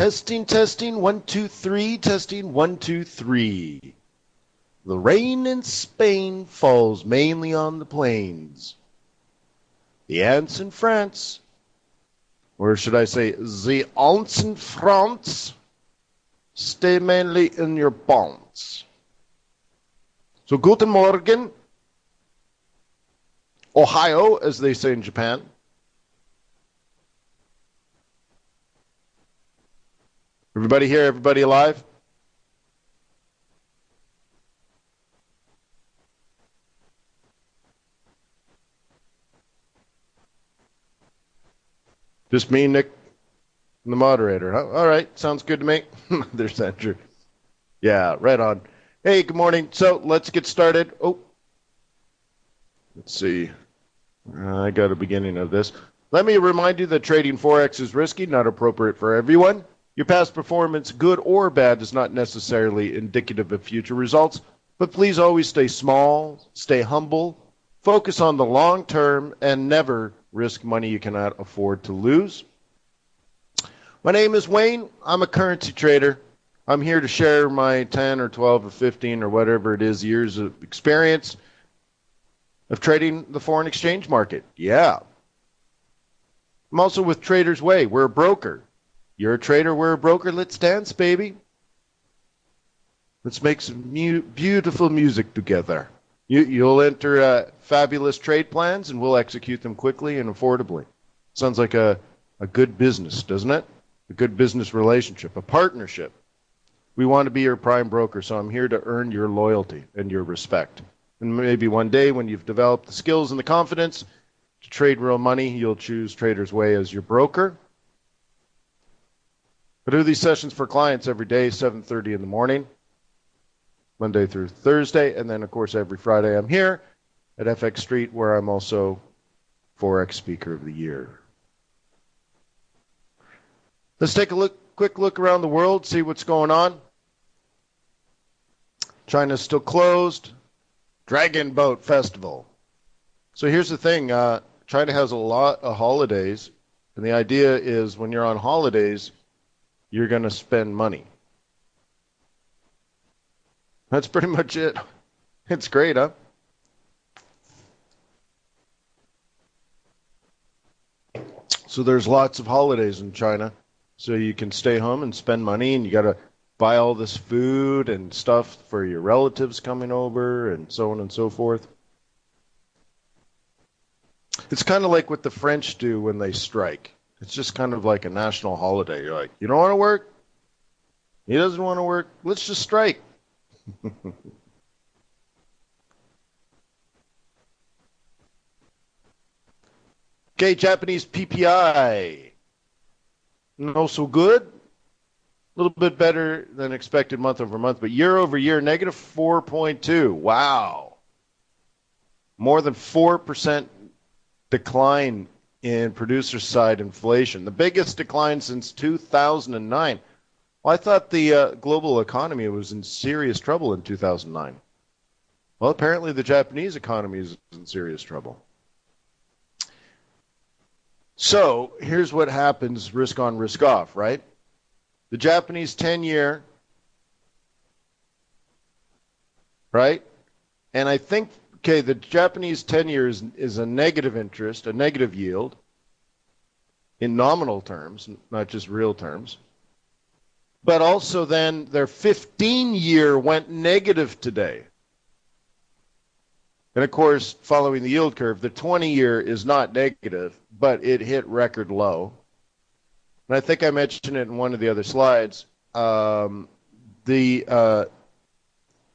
Testing, testing, 1, 2, 3, testing, 1, 2, 3. The rain in Spain falls mainly on the plains. The ants in France, or should I say, the ants in France, stay mainly in your bonds. So, guten Morgen, Ohio, as they say in Japan. Everybody here, everybody alive? Just me, Nick, and the moderator. Huh? All right, sounds good to me. There's Andrew. Yeah, right on. Hey, good morning. So let's get started. Oh, let's see. I got a beginning of this. Let me remind you that trading Forex is risky, not appropriate for everyone. Your past performance, good or bad, is not necessarily indicative of future results, but please always stay small, stay humble, focus on the long term, and never risk money you cannot afford to lose. My name is Wayne. I'm a currency trader. I'm here to share my 10 or 12 or 15 or whatever it is years of experience of trading the foreign exchange market. Yeah. I'm also with Trader's Way. We're a broker. You're a trader, we're a broker. Let's dance, baby. Let's make some beautiful music together. You'll enter fabulous trade plans, and we'll execute them quickly and affordably. Sounds like a good business, doesn't it? A good business relationship, a partnership. We want to be your prime broker, so I'm here to earn your loyalty and your respect. And maybe one day when you've developed the skills and the confidence to trade real money, you'll choose Trader's Way as your broker. I do these sessions for clients every day, 7:30 in the morning, Monday through Thursday, and then, of course, every Friday I'm here at FX Street, where I'm also Forex Speaker of the Year. Let's take a quick look around the world, see what's going on. China's still closed. Dragon Boat Festival. So here's the thing. China has a lot of holidays, and the idea is when you're on holidays, you're going to spend money. That's pretty much it. It's great, huh? So there's lots of holidays in China. So you can stay home and spend money, and you got to buy all this food and stuff for your relatives coming over and so on and so forth. It's kind of like what the French do when they strike. It's just kind of like a national holiday. You're like, you don't want to work? He doesn't want to work? Let's just strike. Okay, Japanese PPI. No so good. A little bit better than expected month over month, but year over year, negative 4.2. Wow. More than 4% decline in producer side inflation, the biggest decline since 2009. Well, I thought the global economy was in serious trouble in 2009. Well, apparently the Japanese economy is in serious trouble. So here's what happens, risk on, risk off, right? The Japanese 10-year, right? And I think, okay, the Japanese 10-year is a negative interest, a negative yield in nominal terms, not just real terms. But also then their 15-year went negative today. And of course, following the yield curve, the 20-year is not negative, but it hit record low. And I think I mentioned it in one of the other slides. The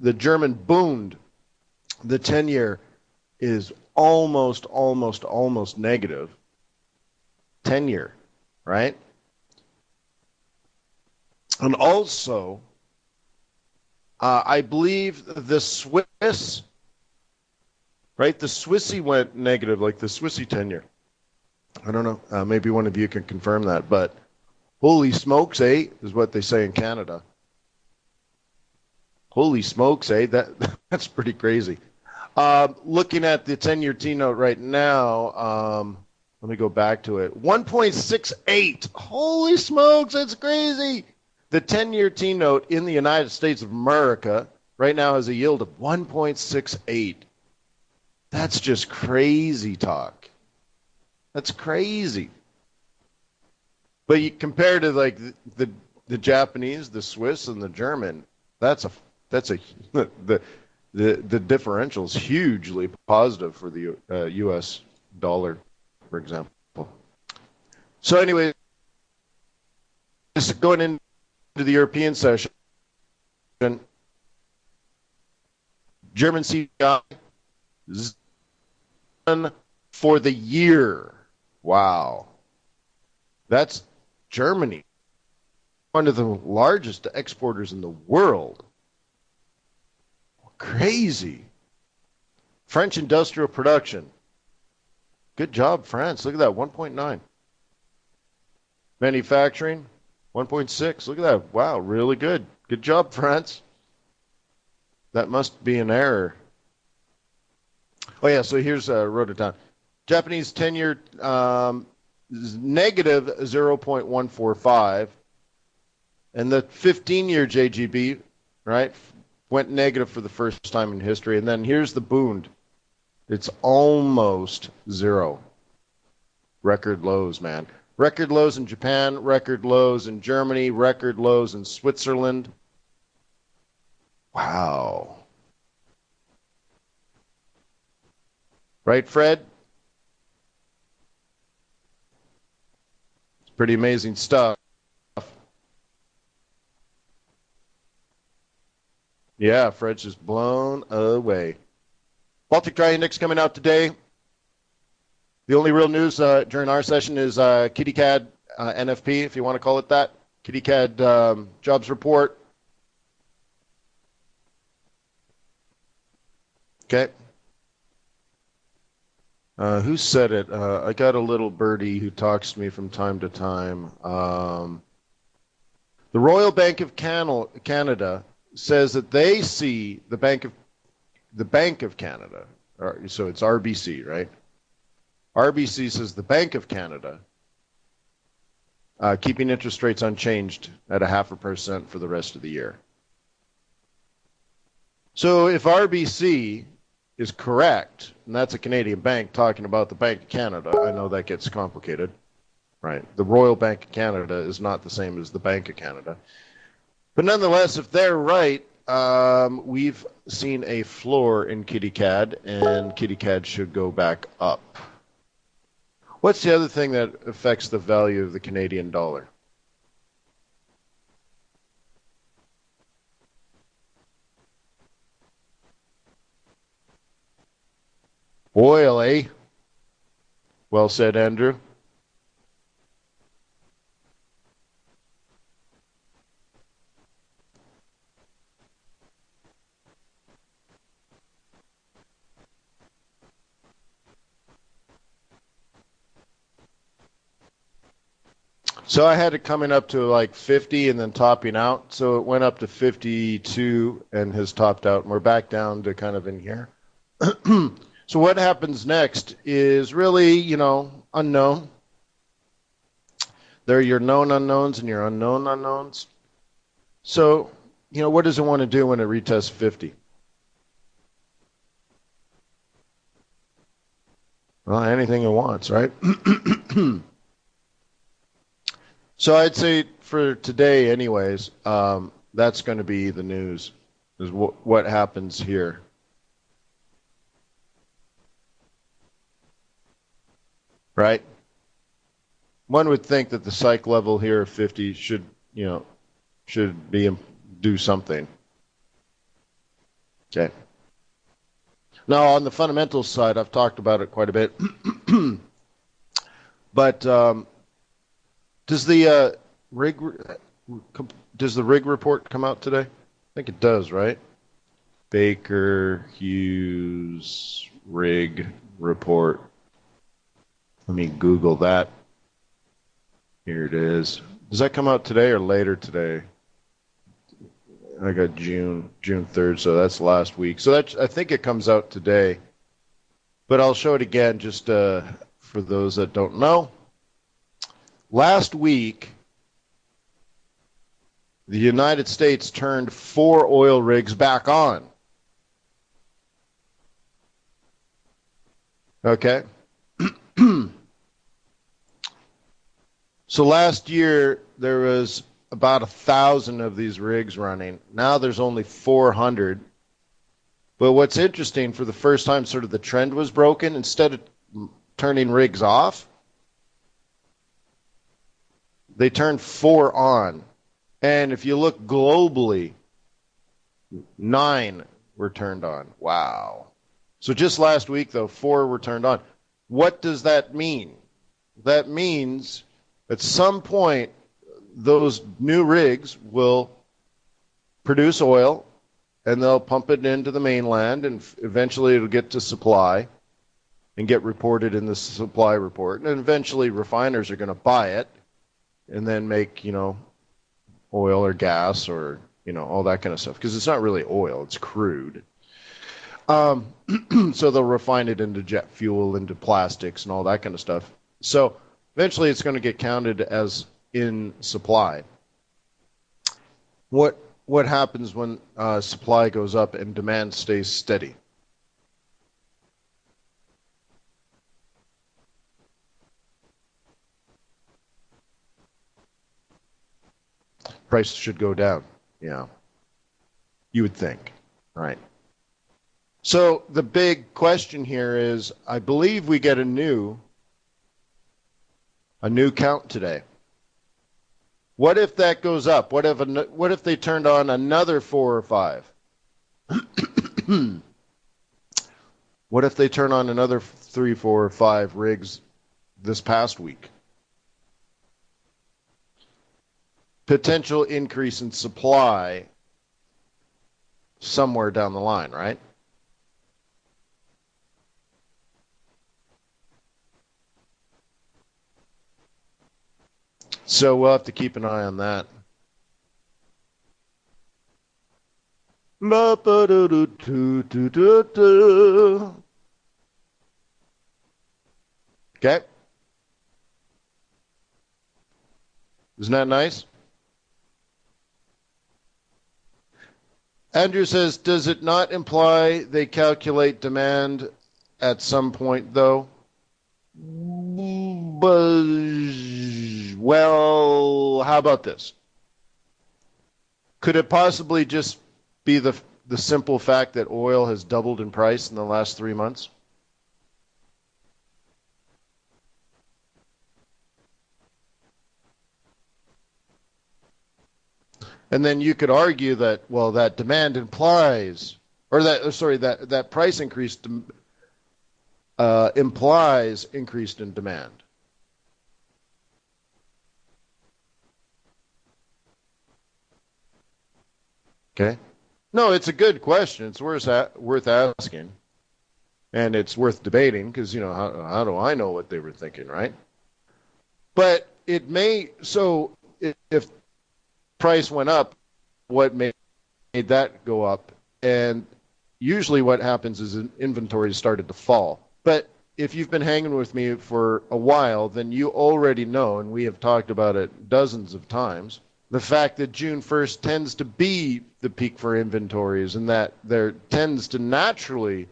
German Bund, the 10-year, is almost negative. 10-year, right? And also, I believe the Swiss, right? The Swissy went negative, like the Swissy 10-year. I don't know. Maybe one of you can confirm that. But holy smokes, eh, is what they say in Canada. Holy smokes, eh? That's pretty crazy. Looking at the 10-year T-note right now, Let me go back to it. 1.68. Holy smokes, that's crazy. The 10-year T-note in the United States of America right now has a yield of 1.68. That's just crazy talk. That's crazy. But you compare to like the Japanese, the Swiss, and the German, that's a the differential is hugely positive for the U.S. dollar, for example. So anyway, just going into the European session, German CPI for the year. Wow. That's Germany, one of the largest exporters in the world. Crazy. French industrial production. Good job, France. Look at that, 1.9. Manufacturing, 1.6. Look at that. Wow, really good. Good job, France. That must be an error. Oh, yeah, so here's, wrote it down. Japanese 10-year negative 0.145. And the 15-year JGB, right, went negative for the first time in history. And then here's the Bund. It's almost zero. Record lows, man. Record lows in Japan, record lows in Germany, record lows in Switzerland. Wow. Right, Fred? It's pretty amazing stuff. Yeah, Fred's just blown away. Baltic Dry Index coming out today. The only real news during our session is Kitty CAD NFP, if you want to call it that. Kitty CAD jobs report. Okay. Who said it? I got a little birdie who talks to me from time to time. The Royal Bank of Canada says that they see the Bank of Canada, so it's RBC, right? RBC says the Bank of Canada keeping interest rates unchanged at 0.5% for the rest of the year. So if RBC is correct, and that's a Canadian bank talking about the Bank of Canada, I know that gets complicated, right? The Royal Bank of Canada is not the same as the Bank of Canada. But nonetheless, if they're right, we've seen a floor in Kitty CAD, and Kitty CAD should go back up. What's the other thing that affects the value of the Canadian dollar? Oil, eh? Well said, Andrew. So I had it coming up to like 50 and then topping out. So it went up to 52 and has topped out. And we're back down to kind of in here. So what happens next is really, unknown. There are your known unknowns and your unknown unknowns. So, what does it want to do when it retests 50? Well, anything it wants, right? So I'd say for today, anyways, that's going to be the news, is what happens here. Right? One would think that the psych level here of 50 should do something. Okay. Now, on the fundamentals side, I've talked about it quite a bit. But does the rig report come out today? I think it does, right? Baker Hughes rig report. Let me Google that. Here it is. Does that come out today or later today? I got June 3rd, so that's last week. So I think it comes out today. But I'll show it again just for for those that don't know. Last week, the United States turned 4 oil rigs back on. Okay? So last year, there was about 1,000 of these rigs running. Now there's only 400. But what's interesting, for the first time, sort of the trend was broken. Instead of turning rigs off, they turned 4 on. And if you look globally, 9 were turned on. Wow. So just last week, though, 4 were turned on. What does that mean? That means at some point, those new rigs will produce oil, and they'll pump it into the mainland, and eventually it'll get to supply and get reported in the supply report. And eventually refiners are going to buy it and then make, oil or gas or, all that kind of stuff. Because it's not really oil, it's crude. So they'll refine it into jet fuel, into plastics and all that kind of stuff. So eventually it's going to get counted as in supply. What happens when supply goes up and demand stays steady? Price should go down. Yeah. You would think. Right. So the big question here is, I believe we get a new count today. What if that goes up? What if they turned on another 4 or 5? What if they turn on another 3, 4, or 5 rigs this past week? Potential increase in supply somewhere down the line, right? So we'll have to keep an eye on that. Okay. Isn't that nice? Andrew says, does it not imply they calculate demand at some point, though? Well, how about this? Could it possibly just be the simple fact that oil has doubled in price in the last 3 months? And then you could argue that, well, that demand implies, or that price increase implies increased in demand. Okay. No, it's a good question. It's worth asking, and it's worth debating because how do I know what they were thinking, right? But it may. So if price went up, what made that go up? And usually what happens is inventory started to fall. But if you've been hanging with me for a while, then you already know, and we have talked about it dozens of times, the fact that June 1st tends to be the peak for inventories, and that there tends to naturally,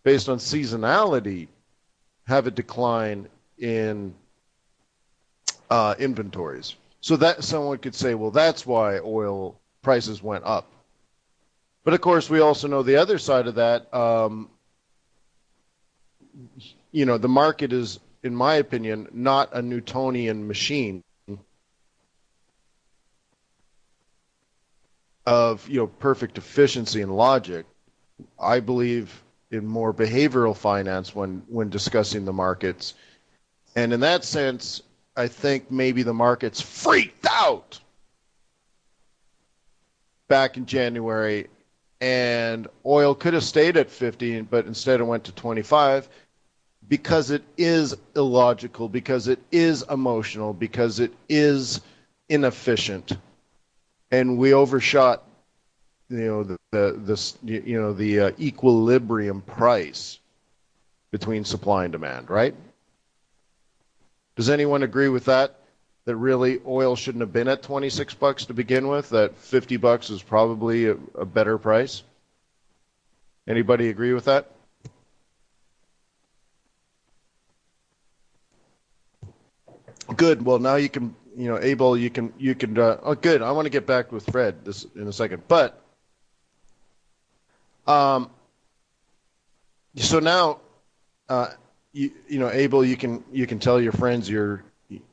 based on seasonality, have a decline in inventories. So that someone could say, well, that's why oil prices went up. But of course, we also know the other side of that. The market is, in my opinion, not a Newtonian machine of perfect efficiency and logic. I believe in more behavioral finance when discussing the markets, and in that sense, I think maybe the markets freaked out back in January, and oil could have stayed at 50, but instead it went to 25 because it is illogical, because it is emotional, because it is inefficient, and we overshot the equilibrium price between supply and demand, right? Does anyone agree with that? That really oil shouldn't have been at 26 bucks to begin with, that 50 bucks is probably a better price? Anybody agree with that? Good. Well, now you can, Abel, oh, good. I want to get back with Fred this in a second. But, um, so now, Abel, you can tell your friends you're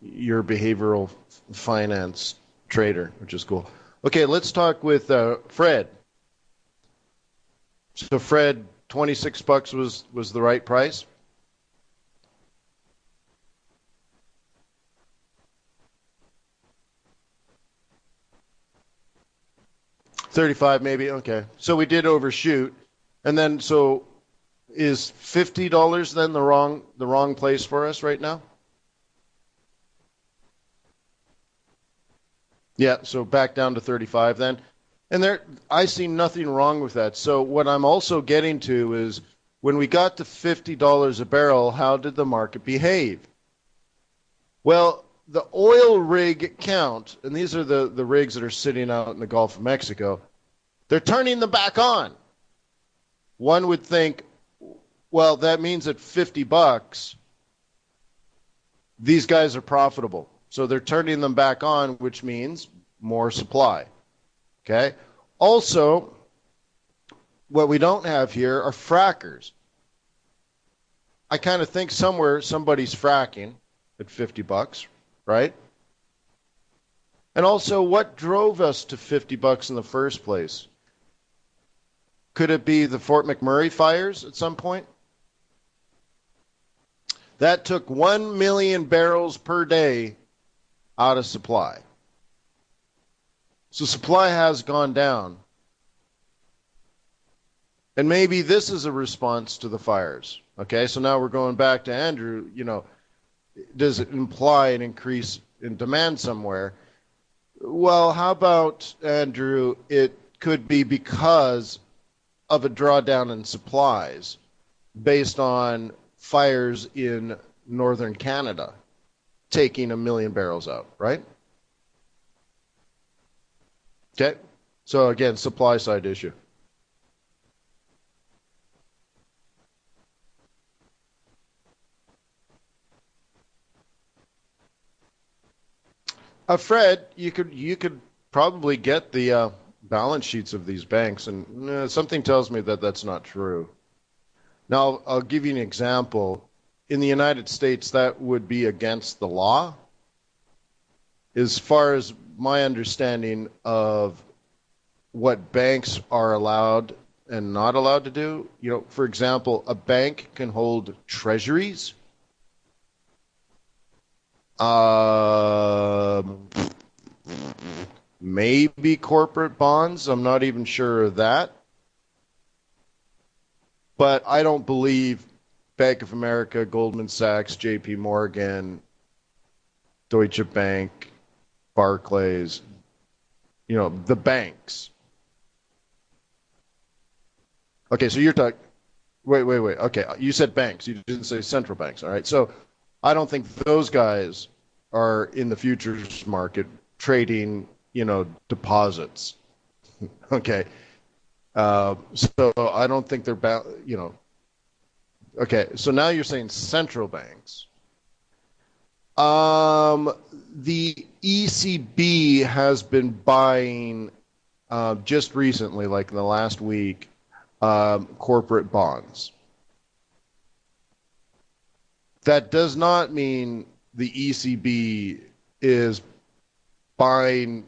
behavioral finance trader, which is cool. Okay, let's talk with Fred. So Fred, 26 bucks was the right price? 35 maybe. Okay. So we did overshoot. And then so is $50 then the wrong place for us right now? Yeah, so back down to 35 then. And there I see nothing wrong with that. So what I'm also getting to is when we got to $50 a barrel, how did the market behave? Well, the oil rig count, and these are the rigs that are sitting out in the Gulf of Mexico, they're turning them back on. One would think, well, that means at 50 bucks, these guys are profitable. So they're turning them back on, which means more supply. Okay. Also, what we don't have here are frackers. I kind of think somewhere somebody's fracking at 50 bucks, right? And also, what drove us to 50 bucks in the first place? Could it be the Fort McMurray fires at some point? That took 1 million barrels per day out of supply. So supply has gone down. And maybe this is a response to the fires. Okay, so now we're going back to Andrew. Does it imply an increase in demand somewhere? Well, how about, Andrew, it could be because of a drawdown in supplies based on fires in northern Canada taking 1 million barrels out, right? Okay. So again, supply side issue. Fred, you could probably get the balance sheets of these banks, and something tells me that that's not true. Now, I'll give you an example. In the United States, that would be against the law. As far as my understanding of what banks are allowed and not allowed to do, for example, a bank can hold treasuries. Um, Maybe corporate bonds. I'm not even sure of that. But I don't believe Bank of America, Goldman Sachs, JP Morgan, Deutsche Bank, Barclays, the banks. Okay, so you're talking. Wait, wait, wait. Okay, you said banks. You didn't say central banks. All right. So I don't think those guys are in the futures market trading, deposits. Okay. So I don't think they're. Okay. So now you're saying central banks. The ECB has been buying just recently, like in the last week, corporate bonds. That does not mean the ECB is buying,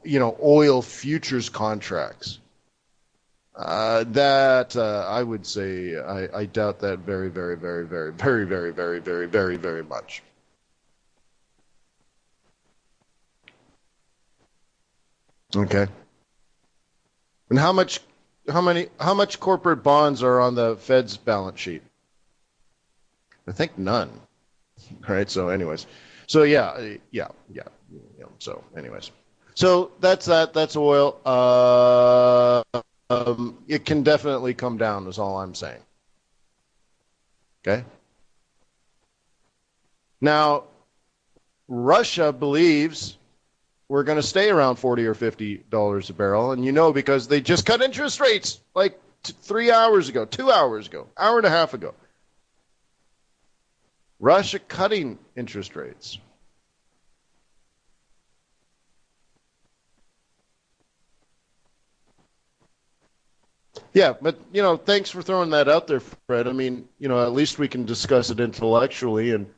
oil futures contracts. That I would say I doubt that very, very, very, very, very, very, very, very, very, very much. Okay. And how much corporate bonds are on the Fed's balance sheet? I think none. All right. So, anyways, so yeah. So, anyways, so that's that. That's oil. It can definitely come down. Is all I'm saying. Okay. Now, Russia believes we're going to stay around 40 or $50 a barrel, and because they just cut interest rates like 3 hours ago, 2 hours ago, hour and a half ago. Russia cutting interest rates. Yeah, but thanks for throwing that out there, Fred. I mean, at least we can discuss it intellectually and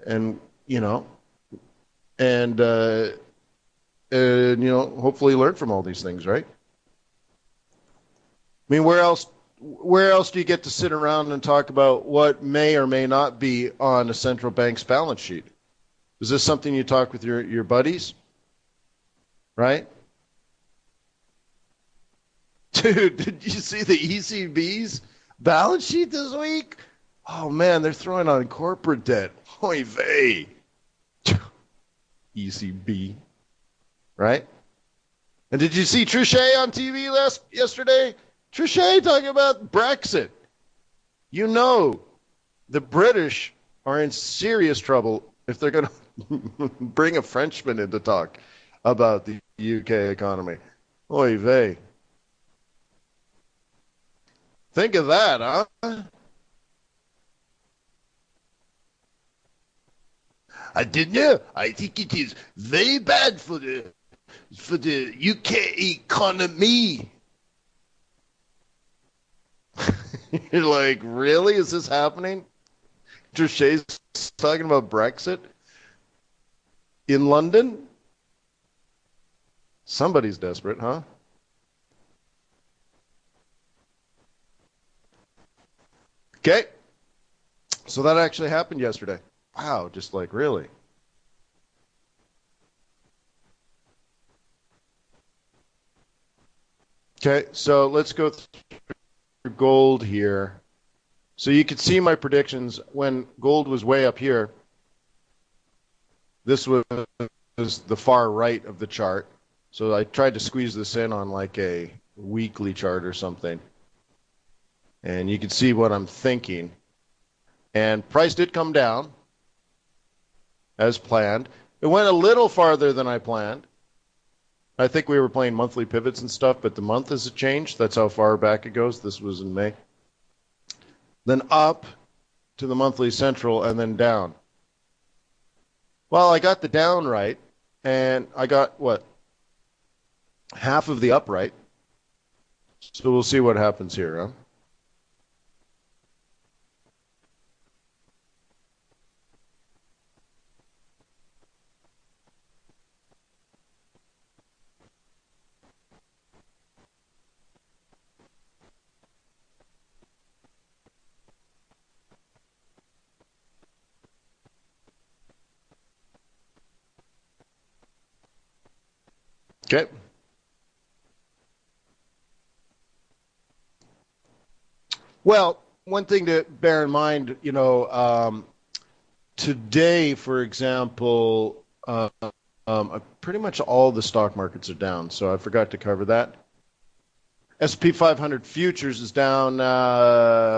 and hopefully learn from all these things, right? I mean, where else do you get to sit around and talk about what may or may not be on a central bank's balance sheet? Is this something you talk with your buddies? Right? Dude, did you see the ECB's balance sheet this week? Oh man, they're throwing on corporate debt. Oy vey. ECB. Right? And did you see Trichet on TV yesterday? Trichet talking about Brexit. The British are in serious trouble if they're going to bring a Frenchman in to talk about the UK economy. Oy vey. Think of that, huh? I didn't know. I think it is very bad for the UK economy. You're like, really? Is this happening? Trichet's talking about Brexit in London? Somebody's desperate, huh? Okay. So that actually happened yesterday. Wow, just like really. Okay, so let's go through gold here. So you can see my predictions when gold was way up here. This was the far right of the chart. So I tried to squeeze this in on like a weekly chart or something. And you can see what I'm thinking. And price did come down as planned. It went a little farther than I planned. I think we were playing monthly pivots and stuff, but the month has changed. That's how far back it goes. This was in May. Then up to the monthly central and then down. Well, I got the down right, and I got, what, half of the up right. So we'll see what happens here, huh? Okay. Well, one thing to bear in mind, today, for example, pretty much all the stock markets are down, so I forgot to cover that. S&P 500 futures is down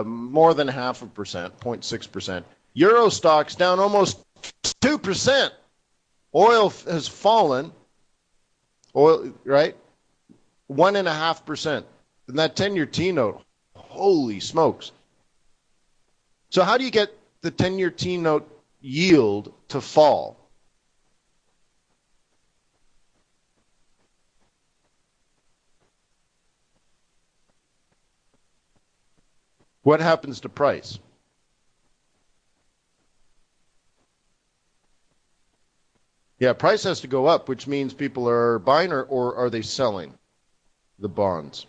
more than 0.5%, 0.6%. Euro stocks down almost 2%. Oil has fallen. Oil, right? 1.5%. And that 10-year T-note, holy smokes. So how do you get the 10-year T-note yield to fall? What happens to price? Yeah, price has to go up, which means people are buying or are they selling the bonds?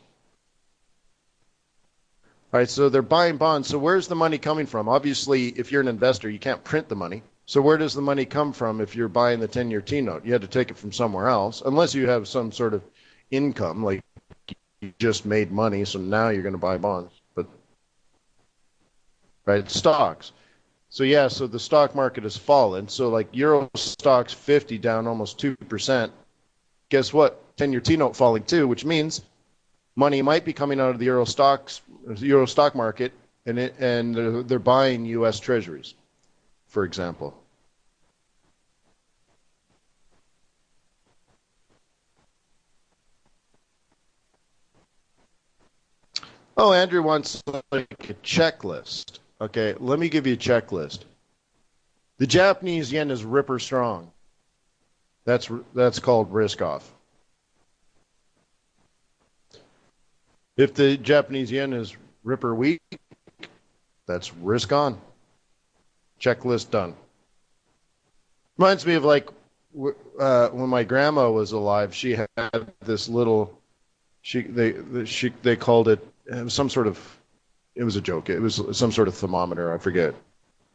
All right, so they're buying bonds. So where's the money coming from? Obviously, if you're an investor, you can't print the money. So where does the money come from if you're buying the 10-year T-note? You had to take it from somewhere else, unless you have some sort of income, like you just made money, so now you're going to buy bonds. But right, stocks. So yeah, so the stock market has fallen. So like Euro stocks 50 down almost 2%. Guess what? 10-year T-note falling too, which means money might be coming out of the Euro stock market, and they're buying U.S. Treasuries, for example. Oh, Andrew wants like a checklist. Okay, let me give you a checklist. The Japanese yen is ripper strong. That's called risk off. If the Japanese yen is ripper weak, that's risk on. Checklist done. Reminds me of like when my grandma was alive. She had this little. They called it was some sort of. It was a joke. It was some sort of thermometer. I forget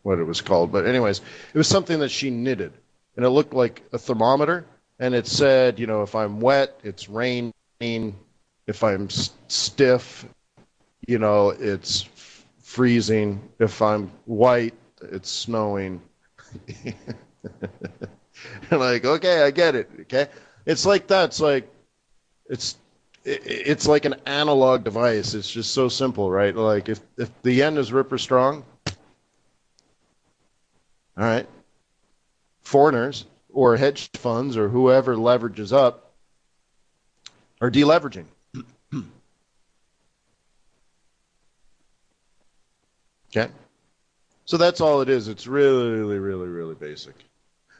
what it was called, but anyways, it was something that she knitted, and it looked like a thermometer, and it said, if I'm wet, it's raining. If I'm stiff, it's freezing. If I'm white, it's snowing. Like, okay, I get it. Okay, it's like that. It's it's like an analog device. It's just so simple, right? Like if the yen is ripper strong, all right, foreigners or hedge funds or whoever leverages up are deleveraging. Okay, so that's all it is. It's really, really, really basic.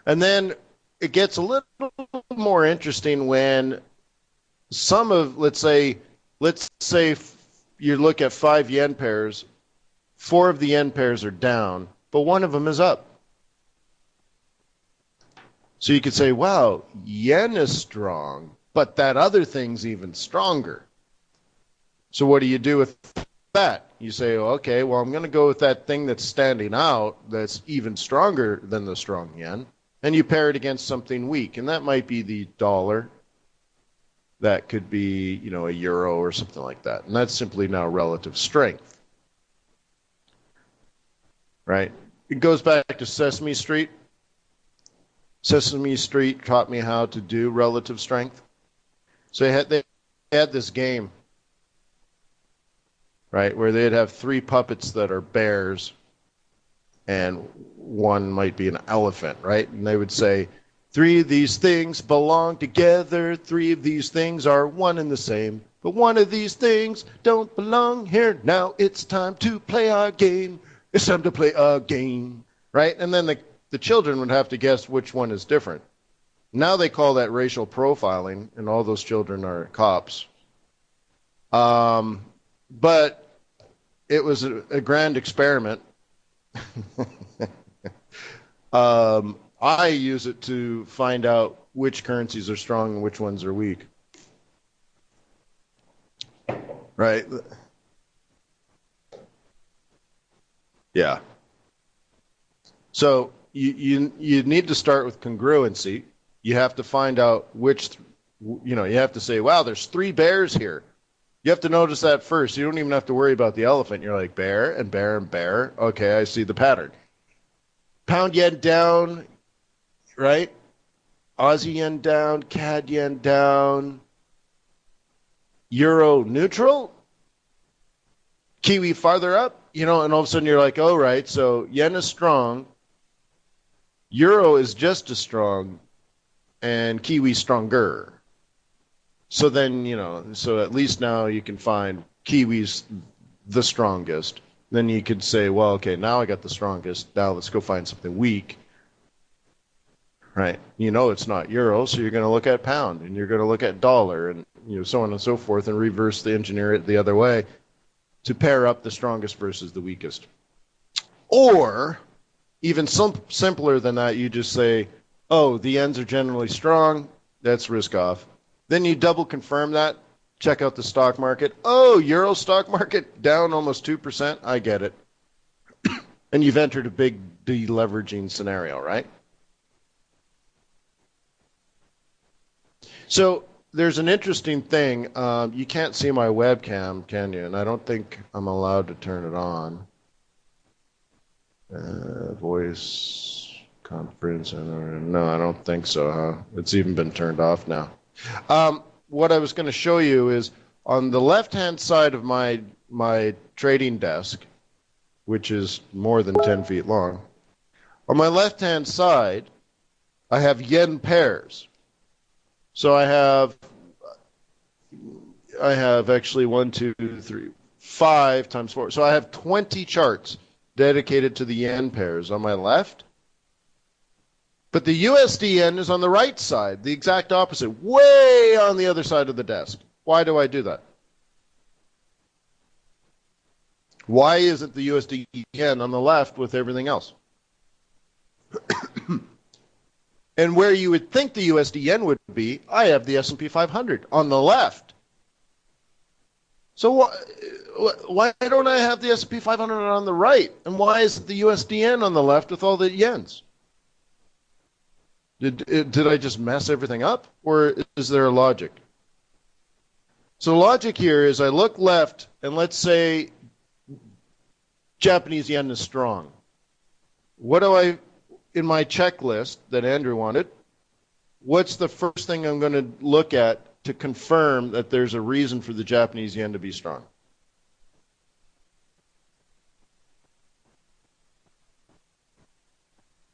And then it gets a little more interesting when some of, let's say you look at 5 yen pairs, 4 of the yen pairs are down, but one of them is up. So you could say, wow, yen is strong, but that other thing's even stronger. So what do you do with that? You say, okay, well, I'm going to go with that thing that's standing out that's even stronger than the strong yen, and you pair it against something weak, and that might be the dollar. That could be, a euro or something like that. And that's simply now relative strength, right? It goes back to Sesame Street. Sesame Street taught me how to do relative strength. So they had this game, right, where they'd have 3 puppets that are bears and one might be an elephant, right? And they would say, 3 of these things belong together. 3 of these things are one and the same. But one of these things don't belong here. Now it's time to play our game. It's time to play our game, right? And then the children would have to guess which one is different. Now they call that racial profiling, and all those children are cops. But it was a grand experiment. I use it to find out which currencies are strong and which ones are weak. Right? Yeah. So you need to start with congruency. You have to find out you have to say, wow, there's 3 bears here. You have to notice that first. You don't even have to worry about the elephant. You're like, bear and bear and bear. Okay, I see the pattern. Pound yen down, right? Aussie yen down, CAD yen down, euro neutral, Kiwi farther up, and all of a sudden you're like, oh, right, so yen is strong, euro is just as strong, and Kiwi stronger. So then, so at least now you can find Kiwi's the strongest. Then you could say, well, okay, now I got the strongest. Now let's go find something weak. Right. It's not euro, so you're going to look at pound and you're going to look at dollar and so on and so forth and reverse the engineer it the other way to pair up the strongest versus the weakest. Or even simpler than that, you just say, oh, the yens are generally strong. That's risk off. Then you double confirm that. Check out the stock market. Oh, euro stock market down almost 2%. I get it. And you've entered a big deleveraging scenario, right? So there's an interesting thing. You can't see my webcam, can you? And I don't think I'm allowed to turn it on. Voice conference. No, I don't think so, huh? It's even been turned off now. What I was going to show you is on the left-hand side of my trading desk, which is more than 10 feet long. On my left-hand side, I have yen pairs. So I have actually 1, 2, 3, 5 times 4. So I have 20 charts dedicated to the yen pairs on my left. But the USD yen is on the right side, the exact opposite, way on the other side of the desk. Why do I do that? Why isn't the USD yen on the left with everything else? And where you would think the USD yen would be, I have the S&P 500 on the left. So why don't I have the S&P 500 on the right? And why is the USD yen on the left with all the yens? Did I just mess everything up? Or is there a logic? So the logic here is I look left, and let's say Japanese yen is strong. What do I, in my checklist that Andrew wanted, what's the first thing I'm going to look at to confirm that there's a reason for the Japanese yen to be strong?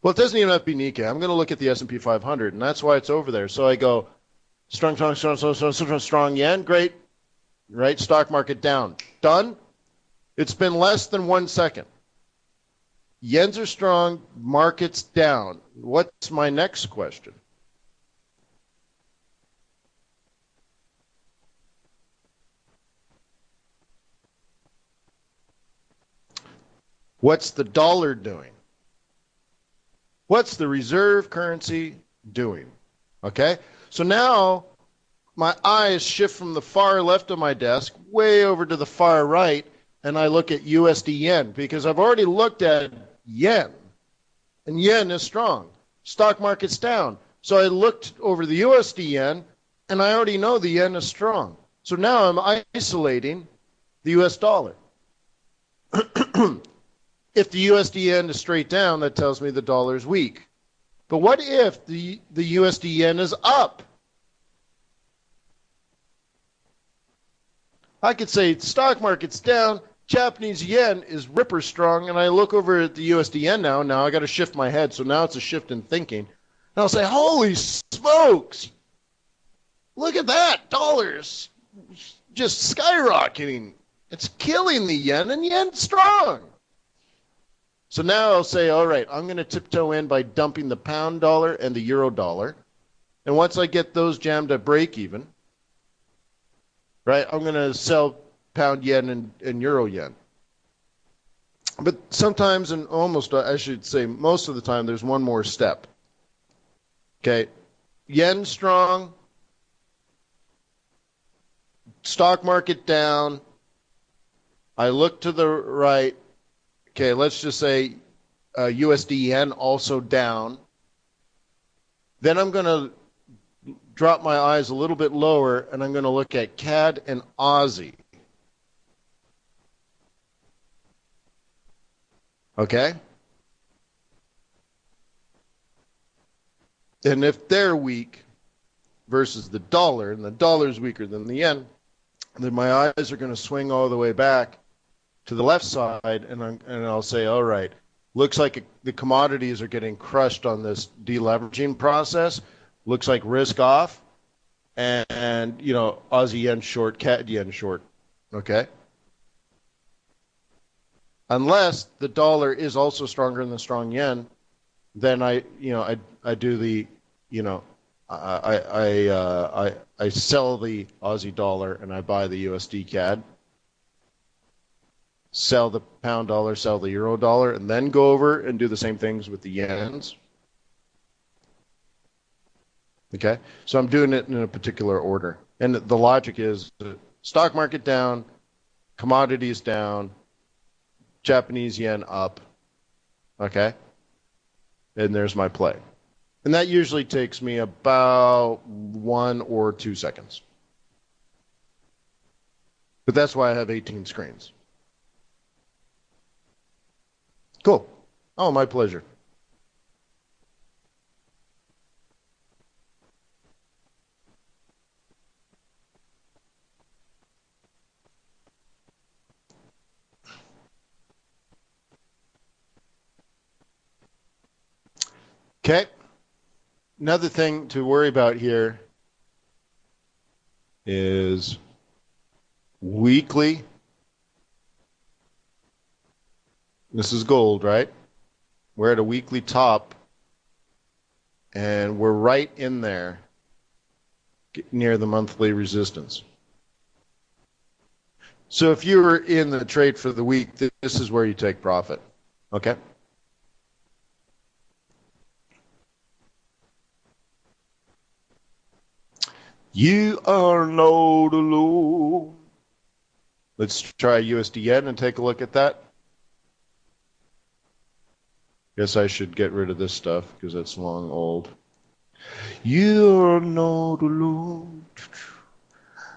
Well, it doesn't even have to be Nikkei. I'm going to look at the S&P 500, and that's why it's over there. So I go, strong yen, great, right? Stock market down. Done. It's been less than 1 second. Yens are strong, markets down. What's my next question? What's the dollar doing? What's the reserve currency doing? Okay? So now my eyes shift from the far left of my desk way over to the far right, and I look at USD yen because I've already looked at yen, and yen is strong. Stock market's down. So I looked over the USD yen, and I already know the yen is strong. So now I'm isolating the US dollar. If the USD yen is straight down, that tells me the dollar is weak. But what if the USD yen is up? I could say stock market's down, Japanese yen is ripper strong, and I look over at the USD yen now. Now I got to shift my head, so now it's a shift in thinking. And I'll say, holy smokes, look at that, dollars just skyrocketing. It's killing the yen, and yen's strong. So now I'll say, all right, I'm going to tiptoe in by dumping the pound dollar and the euro dollar. And once I get those jammed at break even, right, I'm going to sell pound yen and euro yen. But sometimes, and almost, I should say most of the time, there's one more step. Okay, yen strong, stock market down. I look to the right. Okay, let's just say USD yen also down. Then I'm going to drop my eyes a little bit lower, and I'm going to look at CAD and Aussie. Okay? And if they're weak versus the dollar, and the dollar's weaker than the yen, then my eyes are going to swing all the way back to the left side, and I'll say, all right, looks like the commodities are getting crushed on this deleveraging process. Looks like risk off, and you know, Aussie yen short, CAD yen short. Okay. Unless the dollar is also stronger than the strong yen, then I do the, I sell the Aussie dollar and I buy the USD CAD. Sell the pound dollar, sell the euro dollar, and then go over and do the same things with the yens. Okay, so I'm doing it in a particular order. And the logic is stock market down, commodities down, Japanese yen up. Okay, and there's my play. And that usually takes me about 1 or 2 seconds. But that's why I have 18 screens. Cool. Oh, my pleasure. Okay. Another thing to worry about here is weekly This is gold, right? We're at a weekly top, and we're right in there near the monthly resistance. So if you were in the trade for the week, this is where you take profit. Okay? You are not alone. Let's try USD yen and take a look at that. Guess I should get rid of this stuff because that's long old. You're not alone.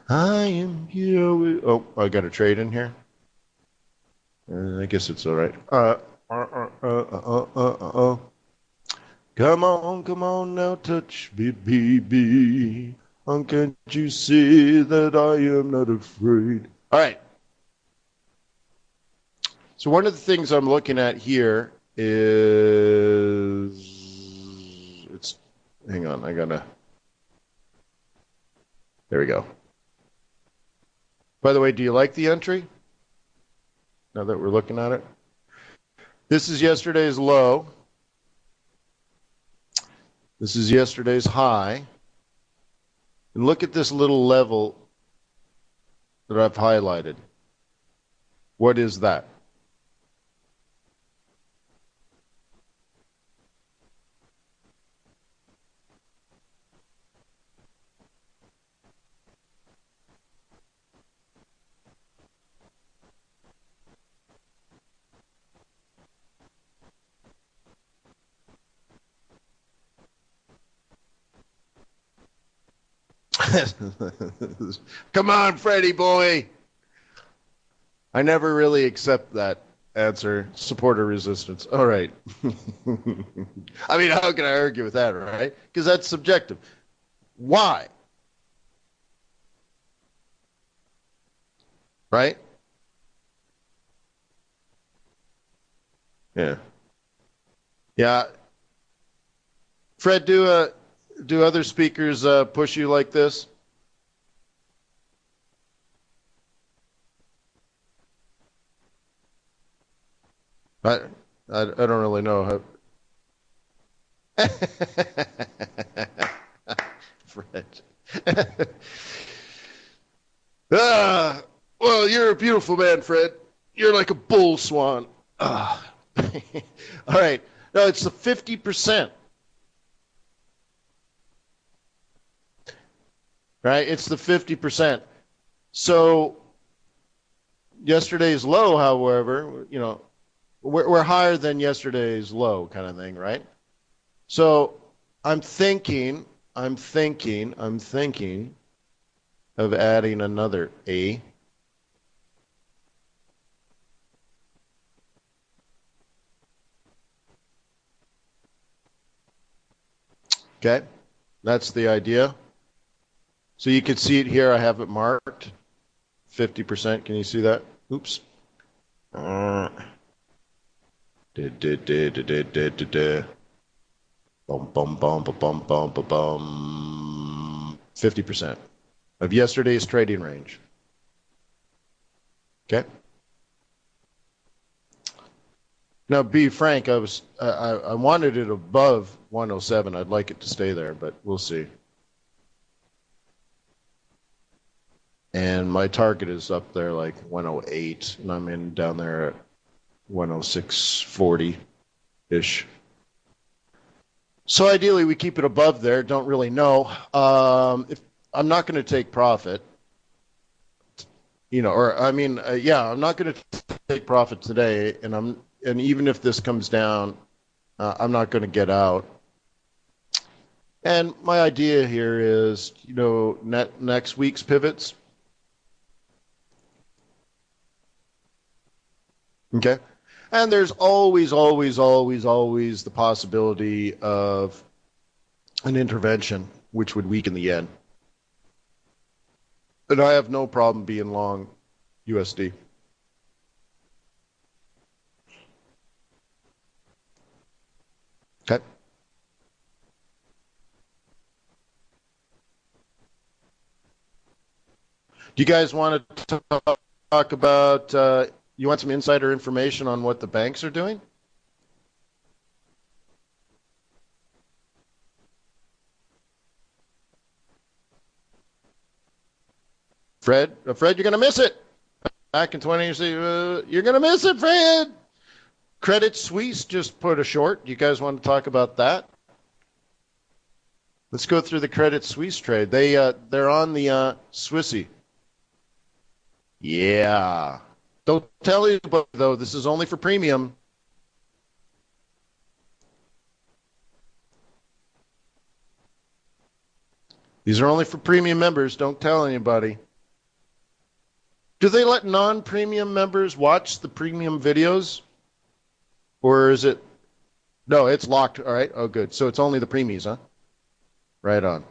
I am here with. Oh, I got a trade in here. I guess it's all right. Come on now, touch me, baby. Can't you see that I am not afraid? All right. So one of the things I'm looking at here is it's. Hang on, I gotta. There we go. By the way, do you like the entry? Now that we're looking at it, this is yesterday's low. This is yesterday's high. And look at this little level that I've highlighted. What is that? Come on, Freddie boy. I never really accept that answer. Support or resistance. All right. I mean, how can I argue with that, right? Because that's subjective. Why? Right? Yeah. Yeah. Fred, do other speakers push you like this? I I don't really know how. Fred. Well, you're a beautiful man, Fred. You're like a bull swan. All right. No, it's the 50%. Right? It's the 50%. So yesterday's low, however, we're higher than yesterday's low kind of thing, right? So I'm thinking of adding another A. Okay, that's the idea. So you can see it here. I have it marked 50%. Can you see that? Oops. Uh, Bum, bum, bum, bum, bum, bum, bum, bum. 50% of yesterday's trading range. Okay. Now, be frank, I wanted it above 107. I'd like it to stay there, but we'll see. And my target is up there like 108, and I'm in down there at 106.40 ish. So ideally, we keep it above there. Don't really know. If I'm not going to take profit, or I mean, yeah, I'm not going to take profit today, and even if this comes down, I'm not going to get out. And my idea here is, next week's pivots. Okay. And there's always, always, always, always the possibility of an intervention, which would weaken the yen. And I have no problem being long USD. Okay. Do you guys want to talk about You want some insider information on what the banks are doing? Fred, you're going to miss it. Back in 20, you're going to miss it, Fred. Credit Suisse just put a short. You guys want to talk about that? Let's go through the Credit Suisse trade. They're on the Swissy. Yeah. Don't tell anybody, though. This is only for premium. These are only for premium members. Don't tell anybody. Do they let non-premium members watch the premium videos? Or is it... No, it's locked. All right. Oh, good. So it's only the premies, huh? Right on.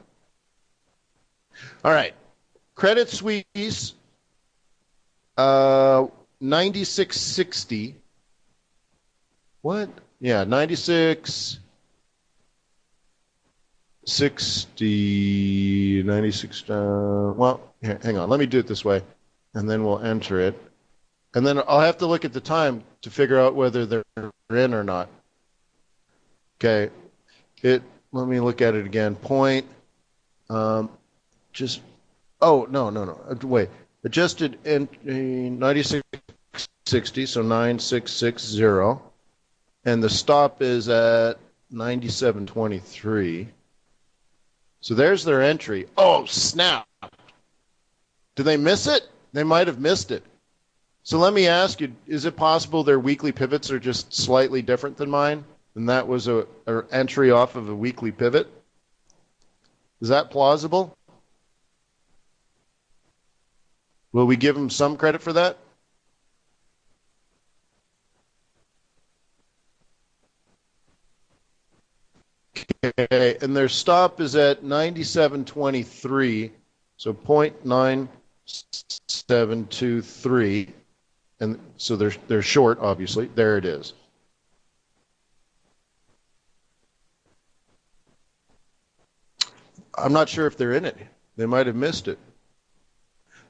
All right. Credit Suisse, 96.60. What? Yeah, 96.60, 96. Well, here, hang on. Let me do it this way, and then we'll enter it. And then I'll have to look at the time to figure out whether they're in or not. Okay. Let me look at it again. Point. Just. Oh, no. Wait. Adjusted in 96.60, so 9660. And the stop is at 97.23. So there's their entry. Oh, snap. Did they miss it? They might have missed it. So let me ask you, is it possible their weekly pivots are just slightly different than mine? And that was an entry off of a weekly pivot? Is that plausible? Will we give them some credit for that? Okay, and their stop is at 97.23, so 0.9723, and so they're short, obviously. There it is. I'm not sure if they're in it. They might have missed it.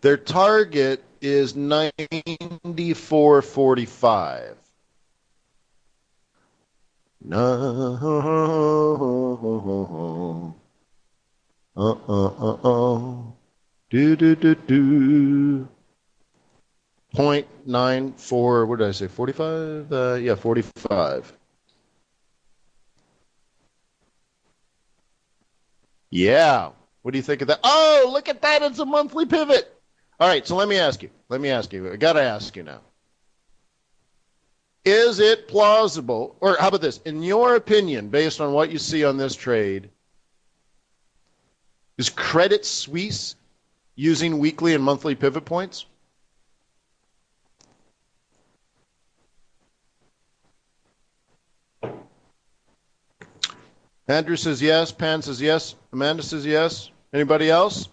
Their target is 94.45. No. Do. 0.94, what did I say, 45? Yeah, 45. Yeah. What do you think of that? Oh, look at that. It's a monthly pivot. All right, so let me ask you. I got to ask you now. Is it plausible, or how about this? In your opinion, based on what you see on this trade, is Credit Suisse using weekly and monthly pivot points? Andrew says yes. Pan says yes. Amanda says yes. Anybody else?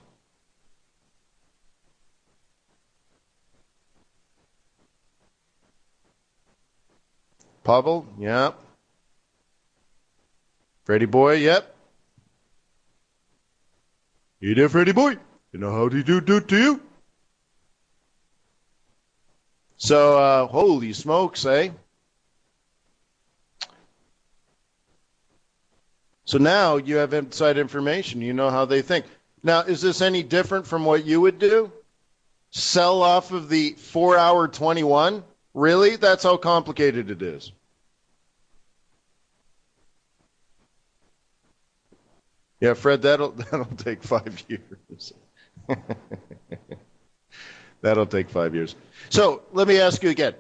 Pavel, yeah. Freddy boy, yep. You there, Freddy boy? You know how to do to you? So, holy smokes, eh? So now you have inside information. You know how they think. Now, is this any different from what you would do? Sell off of the 4-hour 21? Really? That's how complicated it is. Yeah, Fred, that'll take 5 years. That'll take 5 years. So let me ask you again.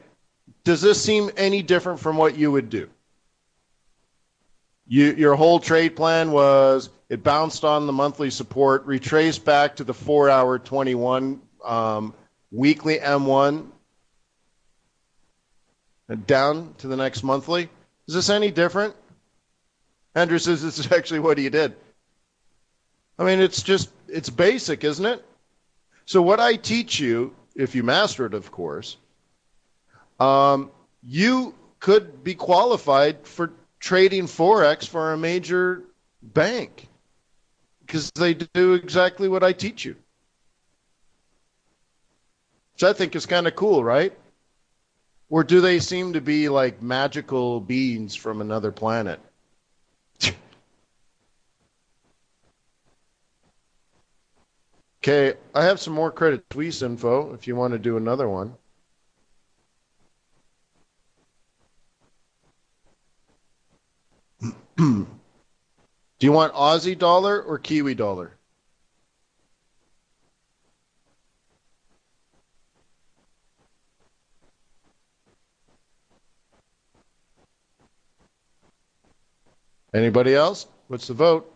Does this seem any different from what you would do? Your whole trade plan was it bounced on the monthly support, retraced back to the 4-hour 21 weekly M1, and down to the next monthly. Is this any different? Andrew says this is actually what he did. I mean, it's basic, isn't it? So what I teach you, if you master it, of course, you could be qualified for trading Forex for a major bank because they do exactly what I teach you. Which I think is kind of cool, right? Or do they seem to be like magical beings from another planet? Okay, I have some more Credit Suisse info if you want to do another one. Do you want Aussie dollar or Kiwi dollar? Anybody else? What's the vote?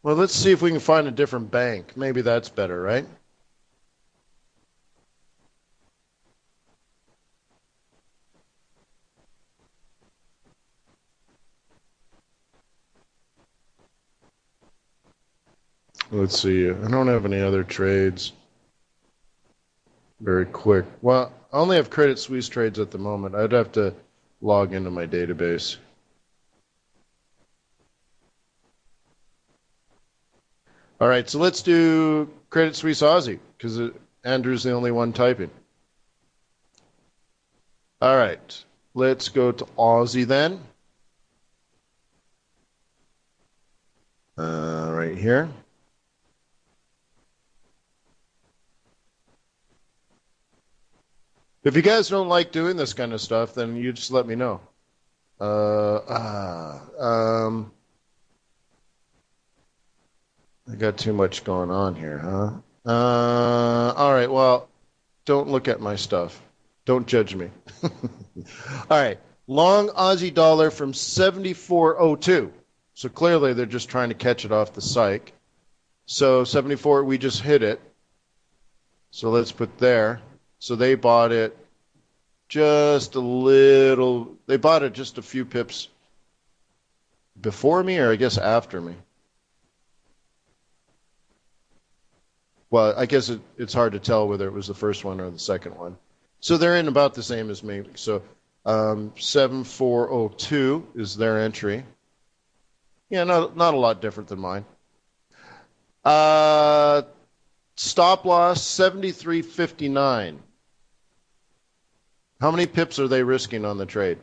Well, let's see if we can find a different bank. Maybe that's better, right? Let's see. I don't have any other trades. Very quick. Well, I only have Credit Suisse trades at the moment. I'd have to log into my database. All right, so let's do Credit Suisse Aussie because Andrew's the only one typing. All right, let's go to Aussie then. Right here. If you guys don't like doing this kind of stuff, then you just let me know. I got too much going on here, huh? All right, well, don't look at my stuff. Don't judge me. All right, long Aussie dollar from 74.02. So clearly they're just trying to catch it off the psych. So 74, we just hit it. So let's put there. So they bought it just a little. They bought it just a few pips before me, or I guess after me. Well, I guess it's hard to tell whether it was the first one or the second one. So they're in about the same as me. So 7402 is their entry. Yeah, not a lot different than mine. Uh, Stop loss 73.59. How many pips are they risking on the trade?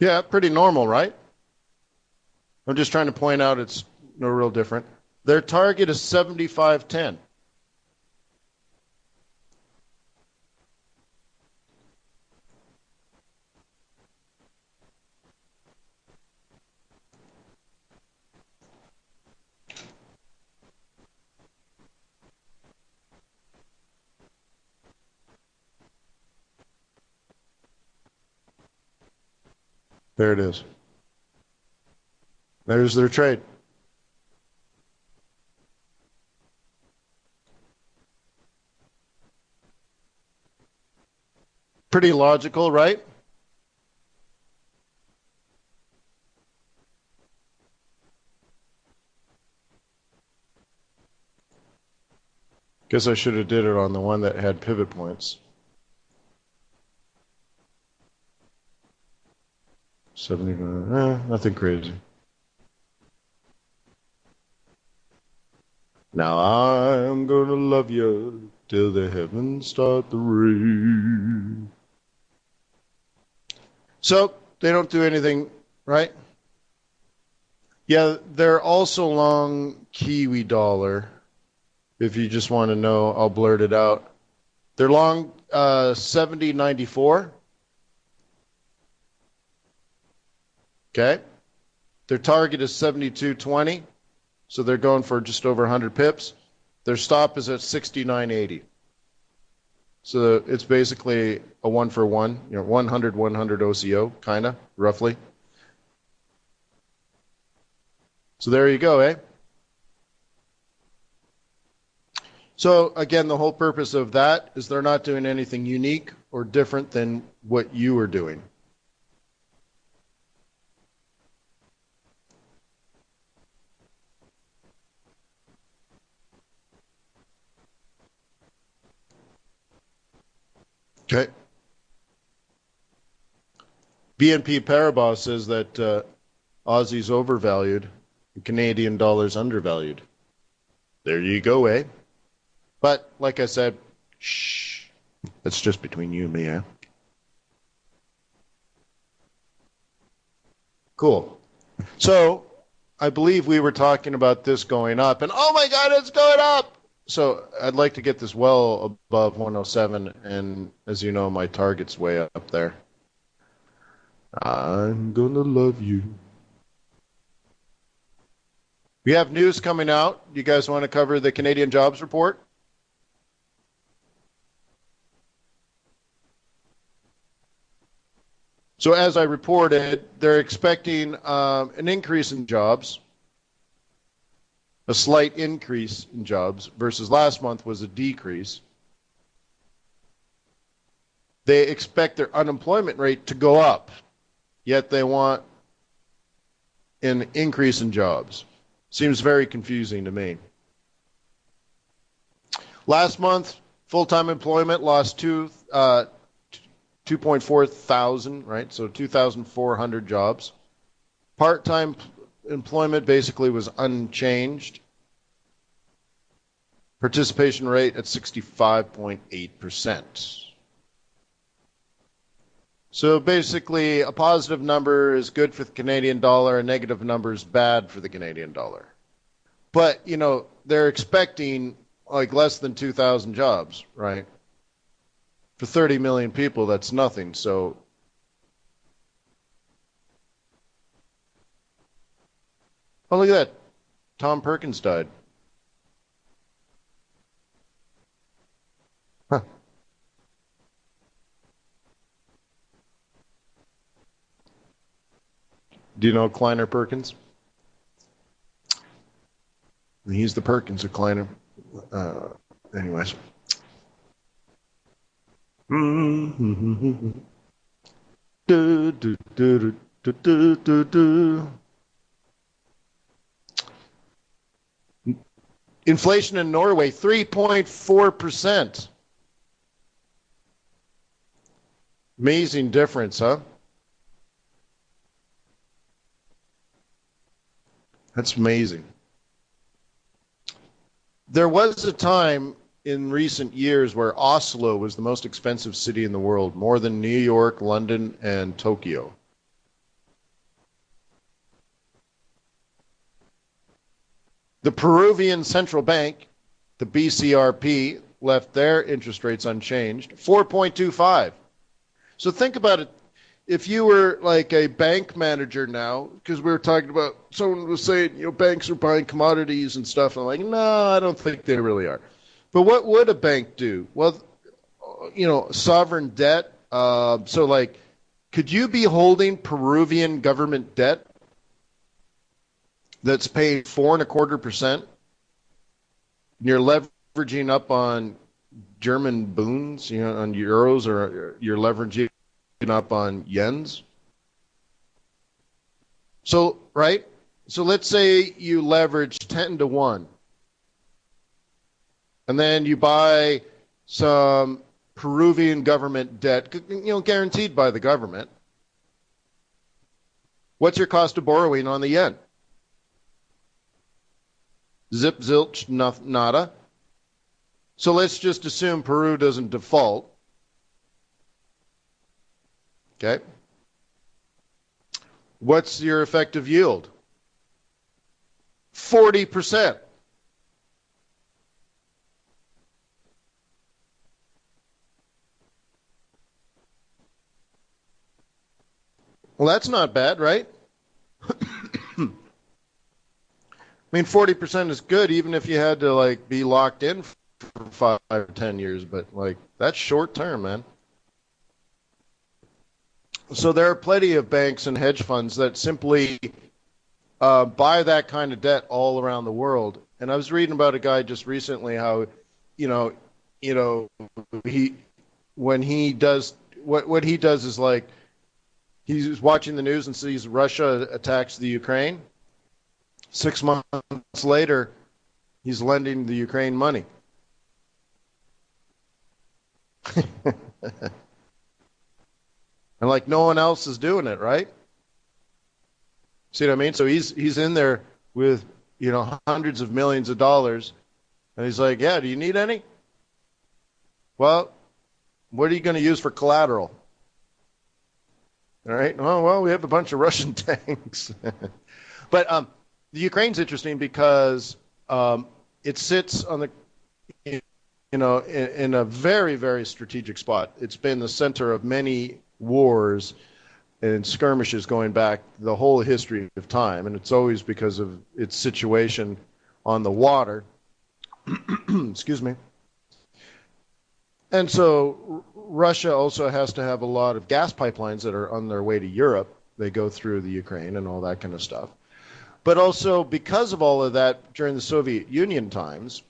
Yeah, pretty normal, right? I'm just trying to point out it's no real different. Their target is 75.10. There it is. There's their trade. Pretty logical, right? Guess I should have did it on the one that had pivot points. 75, nothing crazy. Now I'm gonna love you till the heavens start to rain. So they don't do anything, right? Yeah, they're also long Kiwi dollar. If you just want to know, I'll blurt it out. They're long 70.94. Okay. Their target is 72.20. So they're going for just over 100 pips. Their stop is at 69.80. So it's basically a one for one, 100 100 OCO, kind of, roughly. So there you go, eh? So again, the whole purpose of that is they're not doing anything unique or different than what you are doing. Okay. BNP Paribas says that Aussie's overvalued, the Canadian dollar's undervalued. There you go, eh? But like I said, shh. That's just between you and me, eh? Cool. So I believe we were talking about this going up, and oh my God, it's going up. So I'd like to get this well above 107, and as you know, my target's way up there. I'm gonna love you. We have news coming out. You guys want to cover the Canadian jobs report? So as I reported, they're expecting an increase in jobs, a slight increase in jobs versus last month was a decrease. They expect their unemployment rate to go up, yet they want an increase in jobs. Seems very confusing to me. Last month, full-time employment lost 2.4 thousand, right? So 2,400 jobs. Part-time employment basically was unchanged. Participation rate at 65.8%. So basically, a positive number is good for the Canadian dollar, a negative number is bad for the Canadian dollar. But, you know, they're expecting like less than 2,000 jobs, right? For 30 million people, that's nothing. So, oh, look at that. Tom Perkins died. Huh. Do you know Kleiner Perkins? He's the Perkins of Kleiner. Anyways. Do, do, do, do, do, do, do. Inflation in Norway, 3.4%. Amazing difference, huh? That's amazing. There was a time in recent years where Oslo was the most expensive city in the world, more than New York, London, and Tokyo. The Peruvian Central Bank, the BCRP, left their interest rates unchanged, 4.25. So think about it. If you were like a bank manager now, because we were talking about, someone was saying, you know, banks are buying commodities and stuff. And I'm like, no, I don't think they really are. But what would a bank do? Well, you know, sovereign debt. So like, could you be holding Peruvian government debt that's paying 4.25%? And you're leveraging up on German boons, you know, on euros, or you're leveraging up on yens. So, right? So let's say you leverage 10 to 1. And then you buy some Peruvian government debt, you know, guaranteed by the government. What's your cost of borrowing on the yen? Zip, zilch, nada. So let's just assume Peru doesn't default. Okay. What's your effective yield? 40%. Well, that's not bad, right? I mean, 40% is good, even if you had to like be locked in for 5 or 10 years. But like, that's short term, man. So there are plenty of banks and hedge funds that simply buy that kind of debt all around the world. And I was reading about a guy just recently how, you know, you know, he when he does what he does is like he's watching the news and sees Russia attacks the Ukraine. 6 months later, he's lending the Ukraine money. And like no one else is doing it, right? See what I mean? So he's in there with, hundreds of millions of dollars, and he's like, "Yeah, do you need any? Well, what are you going to use for collateral?" All right. Oh, well, we have a bunch of Russian tanks. But the Ukraine's interesting because it sits on the, in a very, very strategic spot. It's been the center of many wars and skirmishes going back the whole history of time, and it's always because of its situation on the water. Excuse me. And so Russia also has to have a lot of gas pipelines that are on their way to Europe. They go through the Ukraine and all that kind of stuff. But also because of all of that during the Soviet Union times,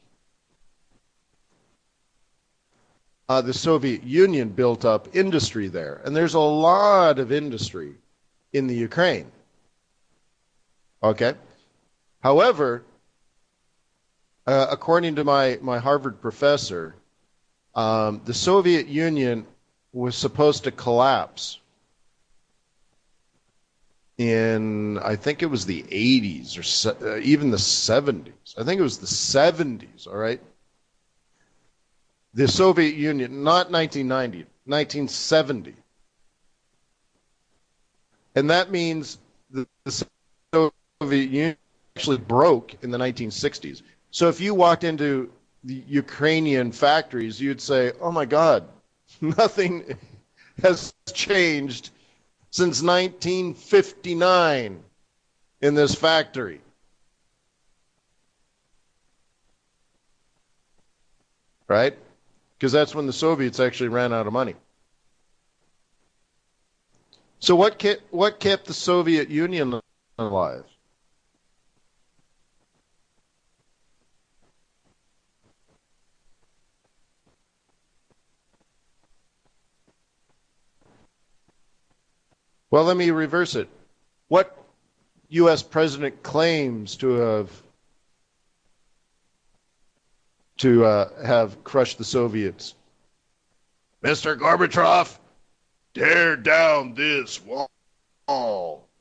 the Soviet Union built up industry there. And there's a lot of industry in the Ukraine. Okay? However, according to my Harvard professor, the Soviet Union was supposed to collapse in, I think it was the 80s or even the 70s. I think it was the 70s, all right? The Soviet Union, not 1990, 1970. And that means the Soviet Union actually broke in the 1960s. So if you walked into the Ukrainian factories, you'd say, "Oh my God, nothing has changed since 1959 in this factory." Right? Because that's when the Soviets actually ran out of money. So what kept the Soviet Union alive? Well, let me reverse it. What U.S. president claims to have crushed the Soviets? Mr. Gorbachev, tear down this wall.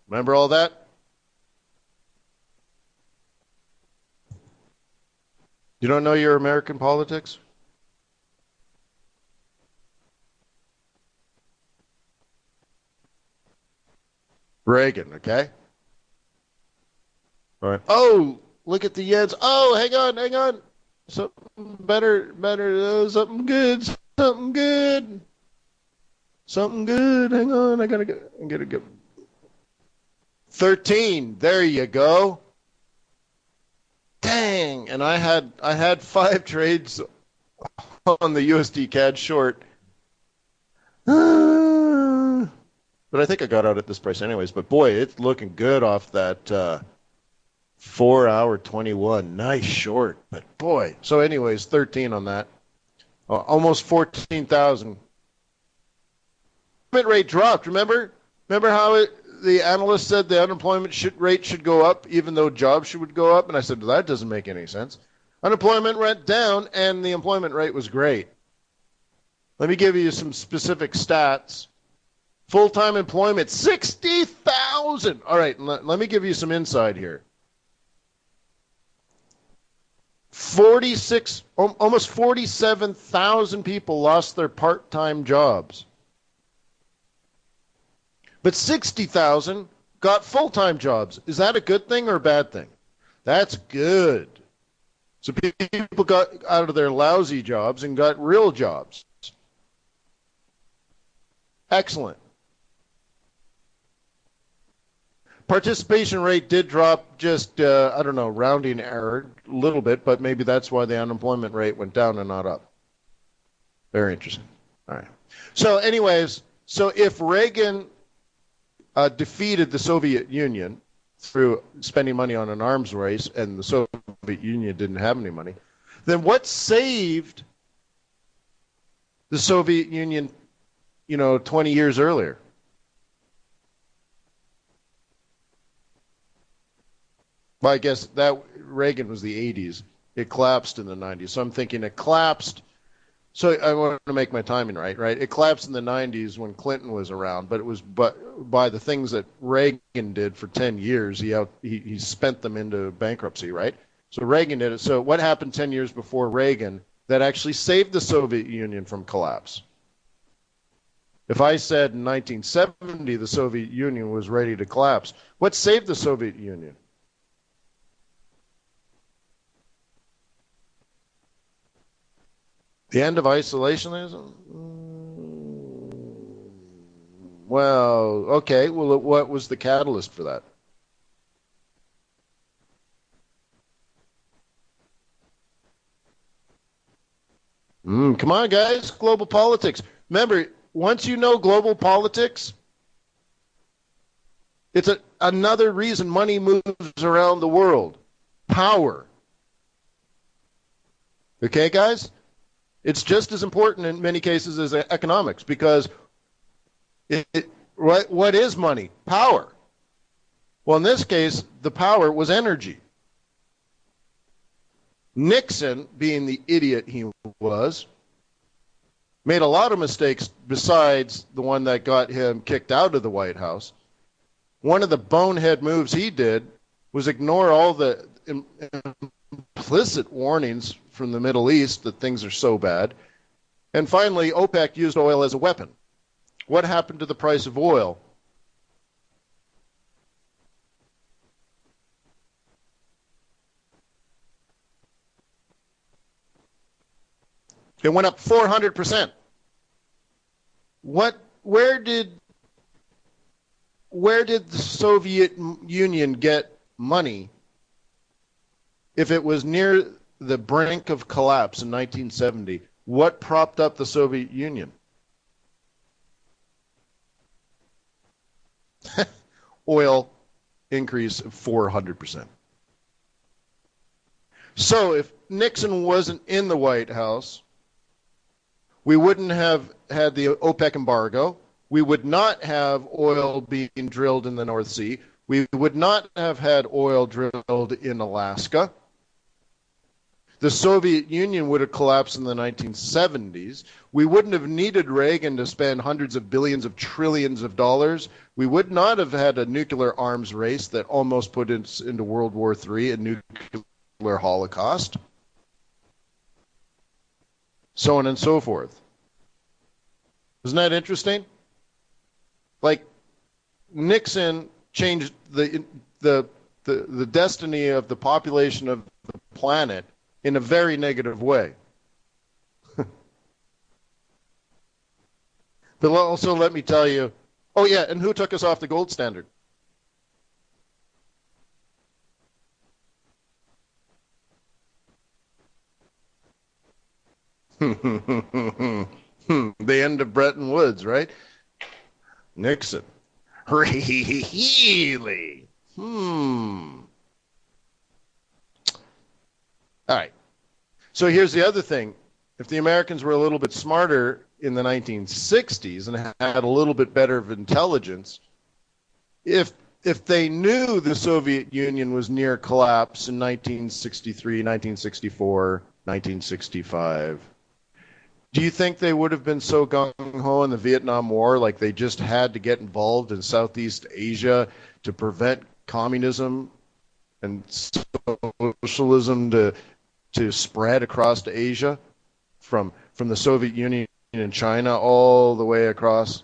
Remember all that? You don't know your American politics? Reagan, okay? All right. Oh, look at the Yeds. Oh, hang on. Something better. Something good. Something good. Something good. Hang on. I gotta go. 13. There you go. Dang. And I had 5 trades on the USD CAD short. But I think I got out at this price anyways. But boy, it's looking good off that 4 hour 21. Nice short. But boy. So anyways, 13 on that. Almost 14,000. Unemployment rate dropped. Remember how the analyst said the unemployment rate should go up even though jobs would go up? And I said, well, that doesn't make any sense. Unemployment went down and the employment rate was great. Let me give you some specific stats. Full-time employment, 60,000. All right, let me give you some insight here. Almost 47,000 people lost their part-time jobs. But 60,000 got full-time jobs. Is that a good thing or a bad thing? That's good. So people got out of their lousy jobs and got real jobs. Excellent. Participation rate did drop just, I don't know, rounding error a little bit, but maybe that's why the unemployment rate went down and not up. Very interesting. All right. So anyways, so if Reagan defeated the Soviet Union through spending money on an arms race and the Soviet Union didn't have any money, then what saved the Soviet Union, 20 years earlier? Well, I guess that Reagan was the 80s. It collapsed in the 90s. So I'm thinking it collapsed So I want to make my timing right, right? It collapsed in the 90s when Clinton was around, but it was by the things that Reagan did for 10 years, he spent them into bankruptcy, right? So Reagan did it. So what happened 10 years before Reagan that actually saved the Soviet Union from collapse? If I said in 1970 the Soviet Union was ready to collapse, what saved the Soviet Union? The end of isolationism? Well, okay. Well, what was the catalyst for that? Come on, guys. Global politics. Remember, once you know global politics, it's another reason money moves around the world. Power. Okay, guys? It's just as important in many cases as economics because what is money? Power. Well, in this case, the power was energy. Nixon, being the idiot he was, made a lot of mistakes besides the one that got him kicked out of the White House. One of the bonehead moves he did was ignore all the implicit warnings from the Middle East that things are so bad. And finally, OPEC used oil as a weapon. What happened to the price of oil? It went up 400%. Where did the Soviet Union get money if it was near the brink of collapse in 1970? What propped up the Soviet Union? Oil increase of 400%. So if Nixon wasn't in the White House, we wouldn't have had the OPEC embargo. We would not have oil being drilled in the North Sea. We would not have had oil drilled in Alaska. The Soviet Union would have collapsed in the 1970s. We wouldn't have needed Reagan to spend hundreds of billions of trillions of dollars. We would not have had a nuclear arms race that almost put us into World War III, a nuclear holocaust, so on and so forth. Isn't that interesting? Like Nixon changed the destiny of the population of the planet in a very negative way. But also let me tell you, oh yeah, and who took us off the gold standard? The end of Bretton Woods, right? Nixon. Really? All right. So here's the other thing. If the Americans were a little bit smarter in the 1960s and had a little bit better of intelligence, if they knew the Soviet Union was near collapse in 1963, 1964, 1965, do you think they would have been so gung-ho in the Vietnam War, like they just had to get involved in Southeast Asia to prevent communism and socialism to spread across to Asia from the Soviet Union and China all the way across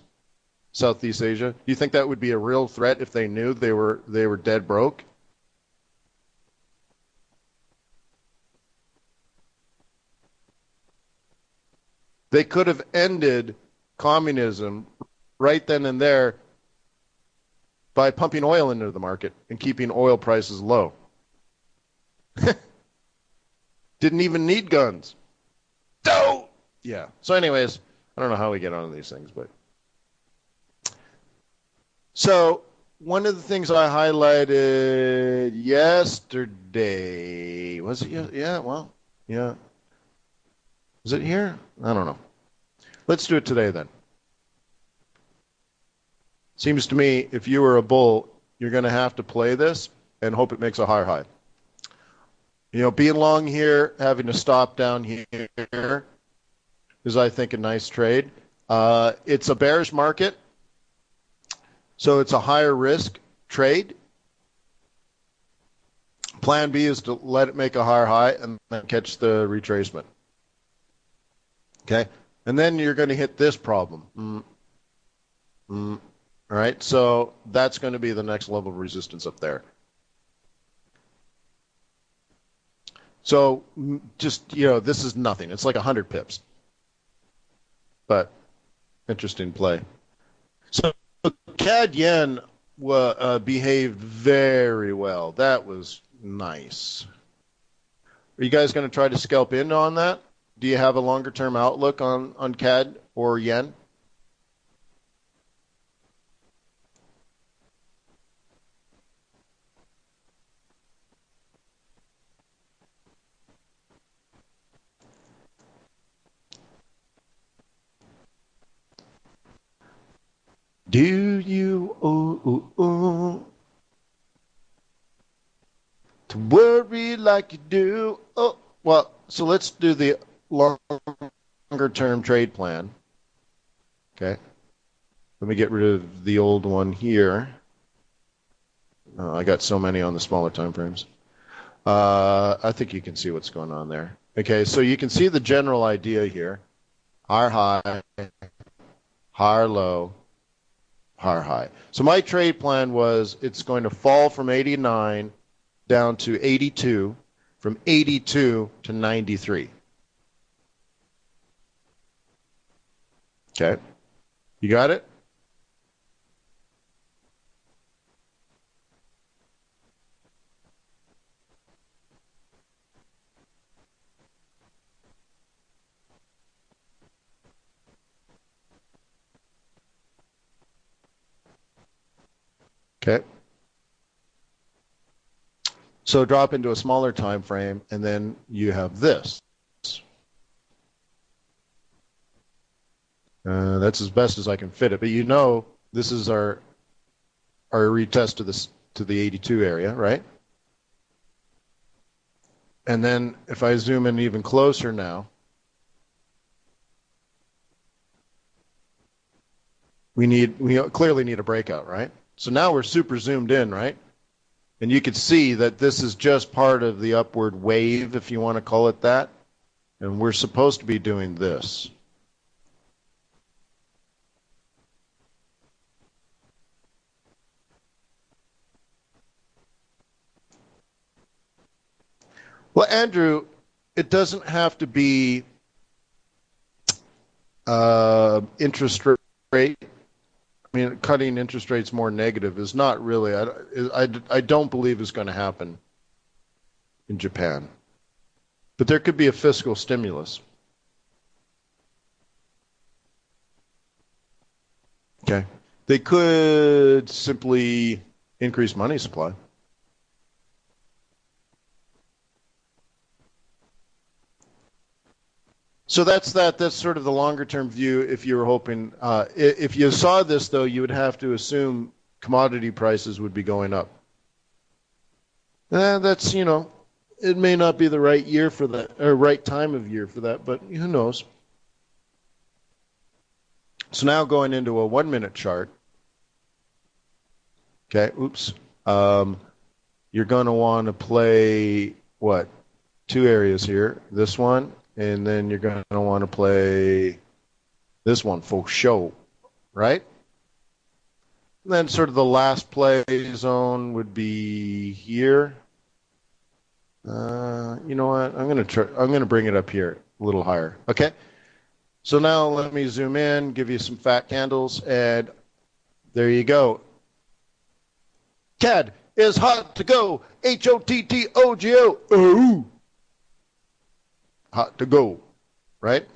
Southeast Asia? Do you think that would be a real threat if they knew they were dead broke? They could have ended communism right then and there by pumping oil into the market and keeping oil prices low. Didn't even need guns. No. Yeah. So anyways, I don't know how we get onto these things, but so one of the things I highlighted yesterday was it? Yeah. Well, yeah. Is it here? I don't know. Let's do it today then. Seems to me if you were a bull, you're going to have to play this and hope it makes a higher high. You know, being long here, having to stop down here, is, I think, a nice trade. It's a bearish market, so it's a higher risk trade. Plan B is to let it make a higher high and then catch the retracement. Okay, and then you're going to hit this problem. All right, so that's going to be the next level of resistance up there. So just, this is nothing. It's like 100 pips. But interesting play. So CAD yen behaved very well. That was nice. Are you guys going to try to scalp in on that? Do you have a longer term outlook on CAD or yen? Do you to worry like you do? Oh, well, so let's do the longer term trade plan. Okay. Let me get rid of the old one here. I got so many on the smaller time frames. I think you can see what's going on there. Okay, so you can see the general idea here. Higher high, higher low, higher high. So my trade plan was it's going to fall from 89 down to 82, from 82 to 93. Okay. You got it? Okay. So drop into a smaller time frame, and then you have this. That's as best as I can fit it. But this is our retest to the 82 area, right? And then if I zoom in even closer now, we clearly need a breakout, right? So now we're super zoomed in, right? And you can see that this is just part of the upward wave, if you want to call it that. And we're supposed to be doing this. Well, Andrew, it doesn't have to be interest rate. I mean, cutting interest rates more negative is not really, I don't believe is going to happen in Japan. But there could be a fiscal stimulus. Okay. They could simply increase money supply. So that's sort of the longer term view. If you were hoping, if you saw this though, you would have to assume commodity prices would be going up. That's it may not be the right year for that, or right time of year for that, but who knows? So now going into a 1 minute chart. Okay, oops. You're going to want to play what? Two areas here. This one, and then you're going to want to play this one for show, right? And then sort of the last play zone would be here. You know what? I'm gonna bring it up here a little higher. Okay. So now let me zoom in, give you some fat candles, and there you go. CAD is hot to go. HOTTOGO. Ooh. Hot to go, right?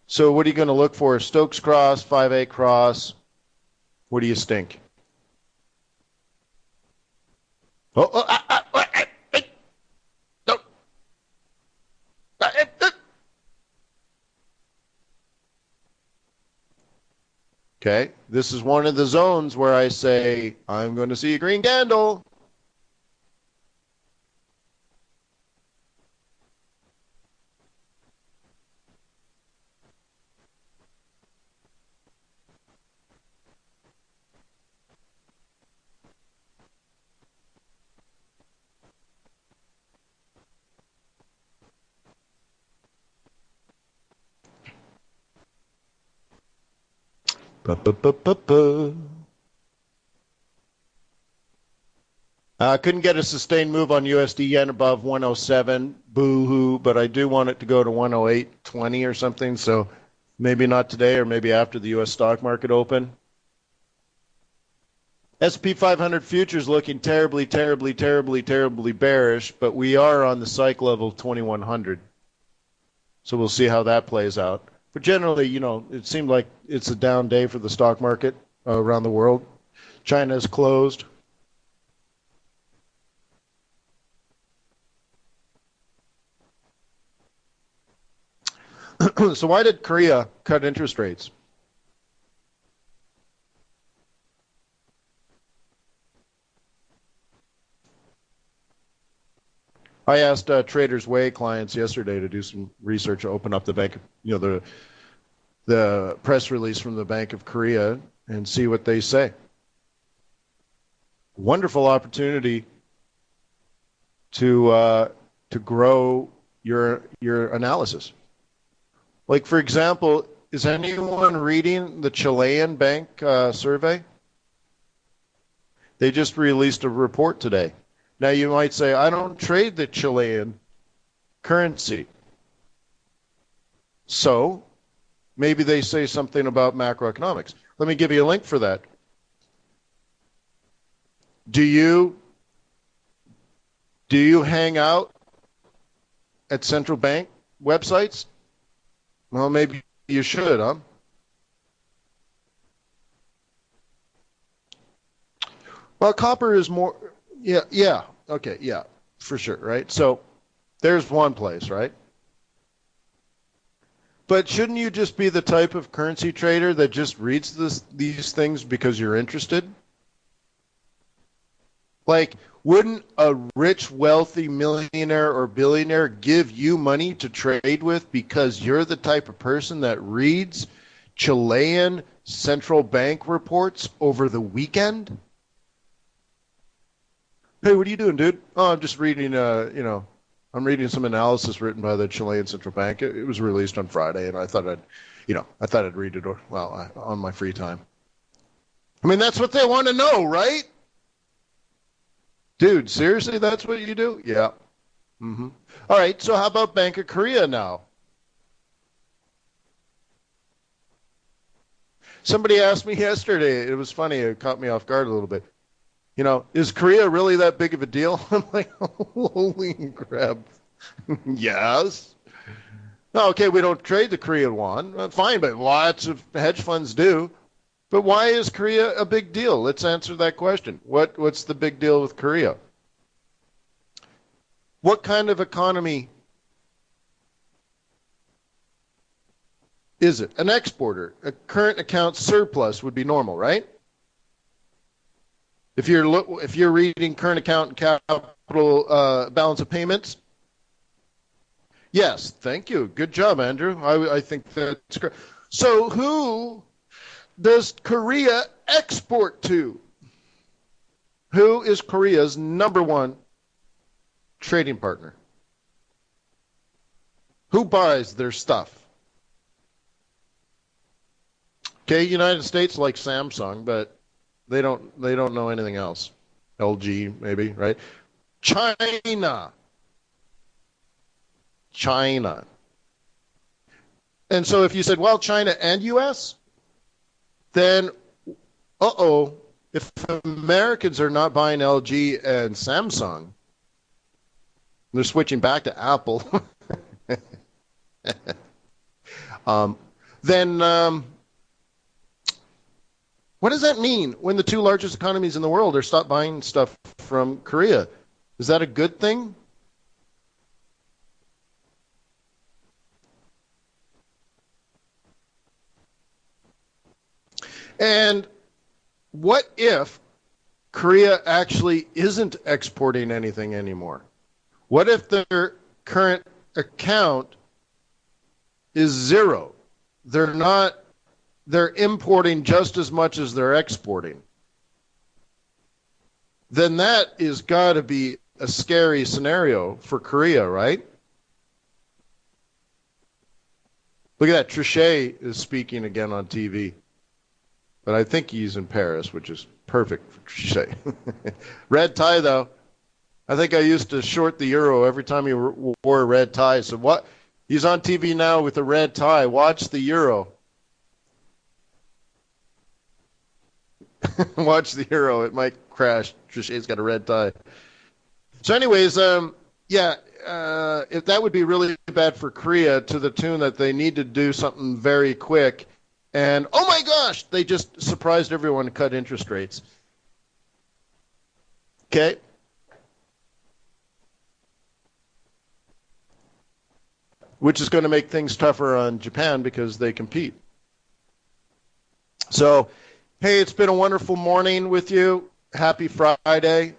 So what are you going to look for? Stokes cross, 5A cross. What do you stink? Okay, this is one of the zones where I say, I'm going to see a green candle. Ba-ba-ba-ba-ba. Couldn't get a sustained move on USD yen above 107. Boo hoo, but I do want it to go to 108.20 or something. So maybe not today or maybe after the US stock market open. S&P 500 futures looking terribly, terribly, terribly, terribly bearish, but we are on the cycle level of 2100. So we'll see how that plays out. But generally, it seemed like it's a down day for the stock market around the world. China is closed. So why did Korea cut interest rates? I asked Traders Way clients yesterday to do some research to open up the bank, the press release from the Bank of Korea and see what they say. Wonderful opportunity to grow your analysis. Like, for example, is anyone reading the Chilean bank survey? They just released a report today. Now, you might say, I don't trade the Chilean currency. So maybe they say something about macroeconomics. Let me give you a link for that. Do you hang out at central bank websites? Well, maybe you should, huh? Well, copper is more, yeah, okay, yeah, for sure, right? So there's one place, right? But shouldn't you just be the type of currency trader that just reads these things because you're interested? Like, wouldn't a rich, wealthy millionaire or billionaire give you money to trade with because you're the type of person that reads Chilean central bank reports over the weekend? Hey, what are you doing, dude? Oh, I'm just reading, I'm reading some analysis written by the Chilean central bank. It was released on Friday, and I thought I'd read it, on my free time. I mean, that's what they want to know, right? Dude, seriously, that's what you do? Yeah. Mm-hmm. All right, so how about Bank of Korea now? Somebody asked me yesterday, it was funny, it caught me off guard a little bit. Is Korea really that big of a deal? I'm like, holy crap. Yes. No, okay, we don't trade the Korean won. Fine, but lots of hedge funds do. But why is Korea a big deal? Let's answer that question. What's the big deal with Korea? What kind of economy is it? An exporter. A current account surplus would be normal, right? If you're reading current account and capital balance of payments, yes, thank you. Good job, Andrew. I think that's great. So who does Korea export to? Who is Korea's number one trading partner? Who buys their stuff? Okay, United States like Samsung, but they don't know anything else. LG maybe, right? China. And so if you said, well, China and US, then if Americans are not buying LG and Samsung, they're switching back to Apple. Then what does that mean when the two largest economies in the world are stop buying stuff from Korea? Is that a good thing? And what if Korea actually isn't exporting anything anymore? What if their current account is zero? They're importing just as much as they're exporting. Then that is got to be a scary scenario for Korea, right? Look at that. Trichet is speaking again on TV. but I think he's in Paris, which is perfect for Trichet. Red tie, though. I think I used to short the euro every time he wore a red tie. So what? He's on TV now with a red tie. Watch the euro. Watch the euro. It might crash. Trichet's got a red tie. So, anyways, yeah, if that would be really bad for Korea to the tune that they need to do something very quick. And oh my gosh, they just surprised everyone to cut interest rates. Okay. Which is going to make things tougher on Japan because they compete. So, hey, it's been a wonderful morning with you. Happy Friday.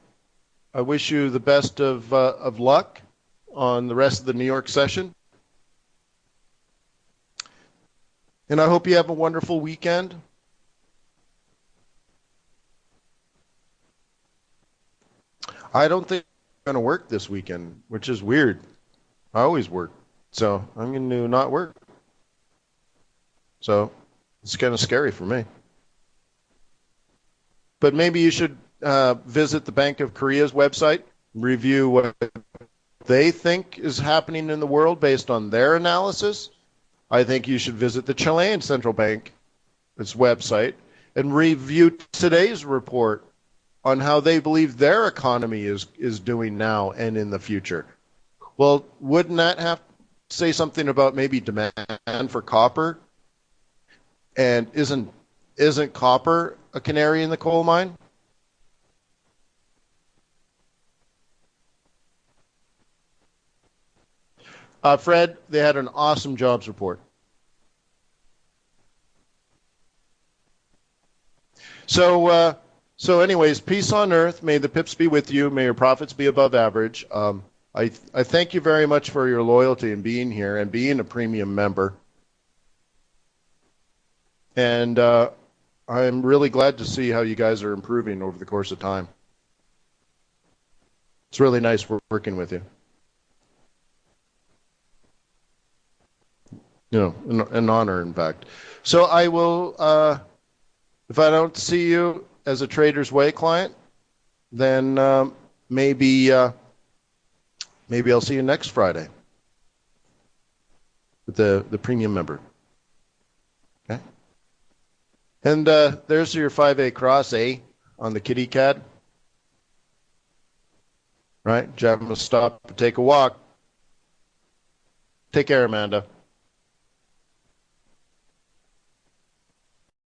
I wish you the best of luck on the rest of the New York session. And I hope you have a wonderful weekend. I don't think I'm going to work this weekend, which is weird. I always work. So I'm going to not work. So it's kind of scary for me. But maybe you should visit the Bank of Korea's website, review what they think is happening in the world based on their analysis. I think you should visit the Chilean Central Bank's website and review today's report on how they believe their economy is doing now and in the future. Well, wouldn't that have to say something about maybe demand for copper? And isn't copper a canary in the coal mine? Fred, they had an awesome jobs report. So anyways, peace on earth. May the pips be with you. May your profits be above average. I thank you very much for your loyalty and being here and being a premium member. And I'm really glad to see how you guys are improving over the course of time. It's really nice working with you. You know, an honor, in fact. So I will, if I don't see you as a Trader's Way client, then maybe I'll see you next Friday with the premium member. Okay. And there's your 5A cross, on the kitty cat. Right? Jab must stop and take a walk. Take care, Amanda.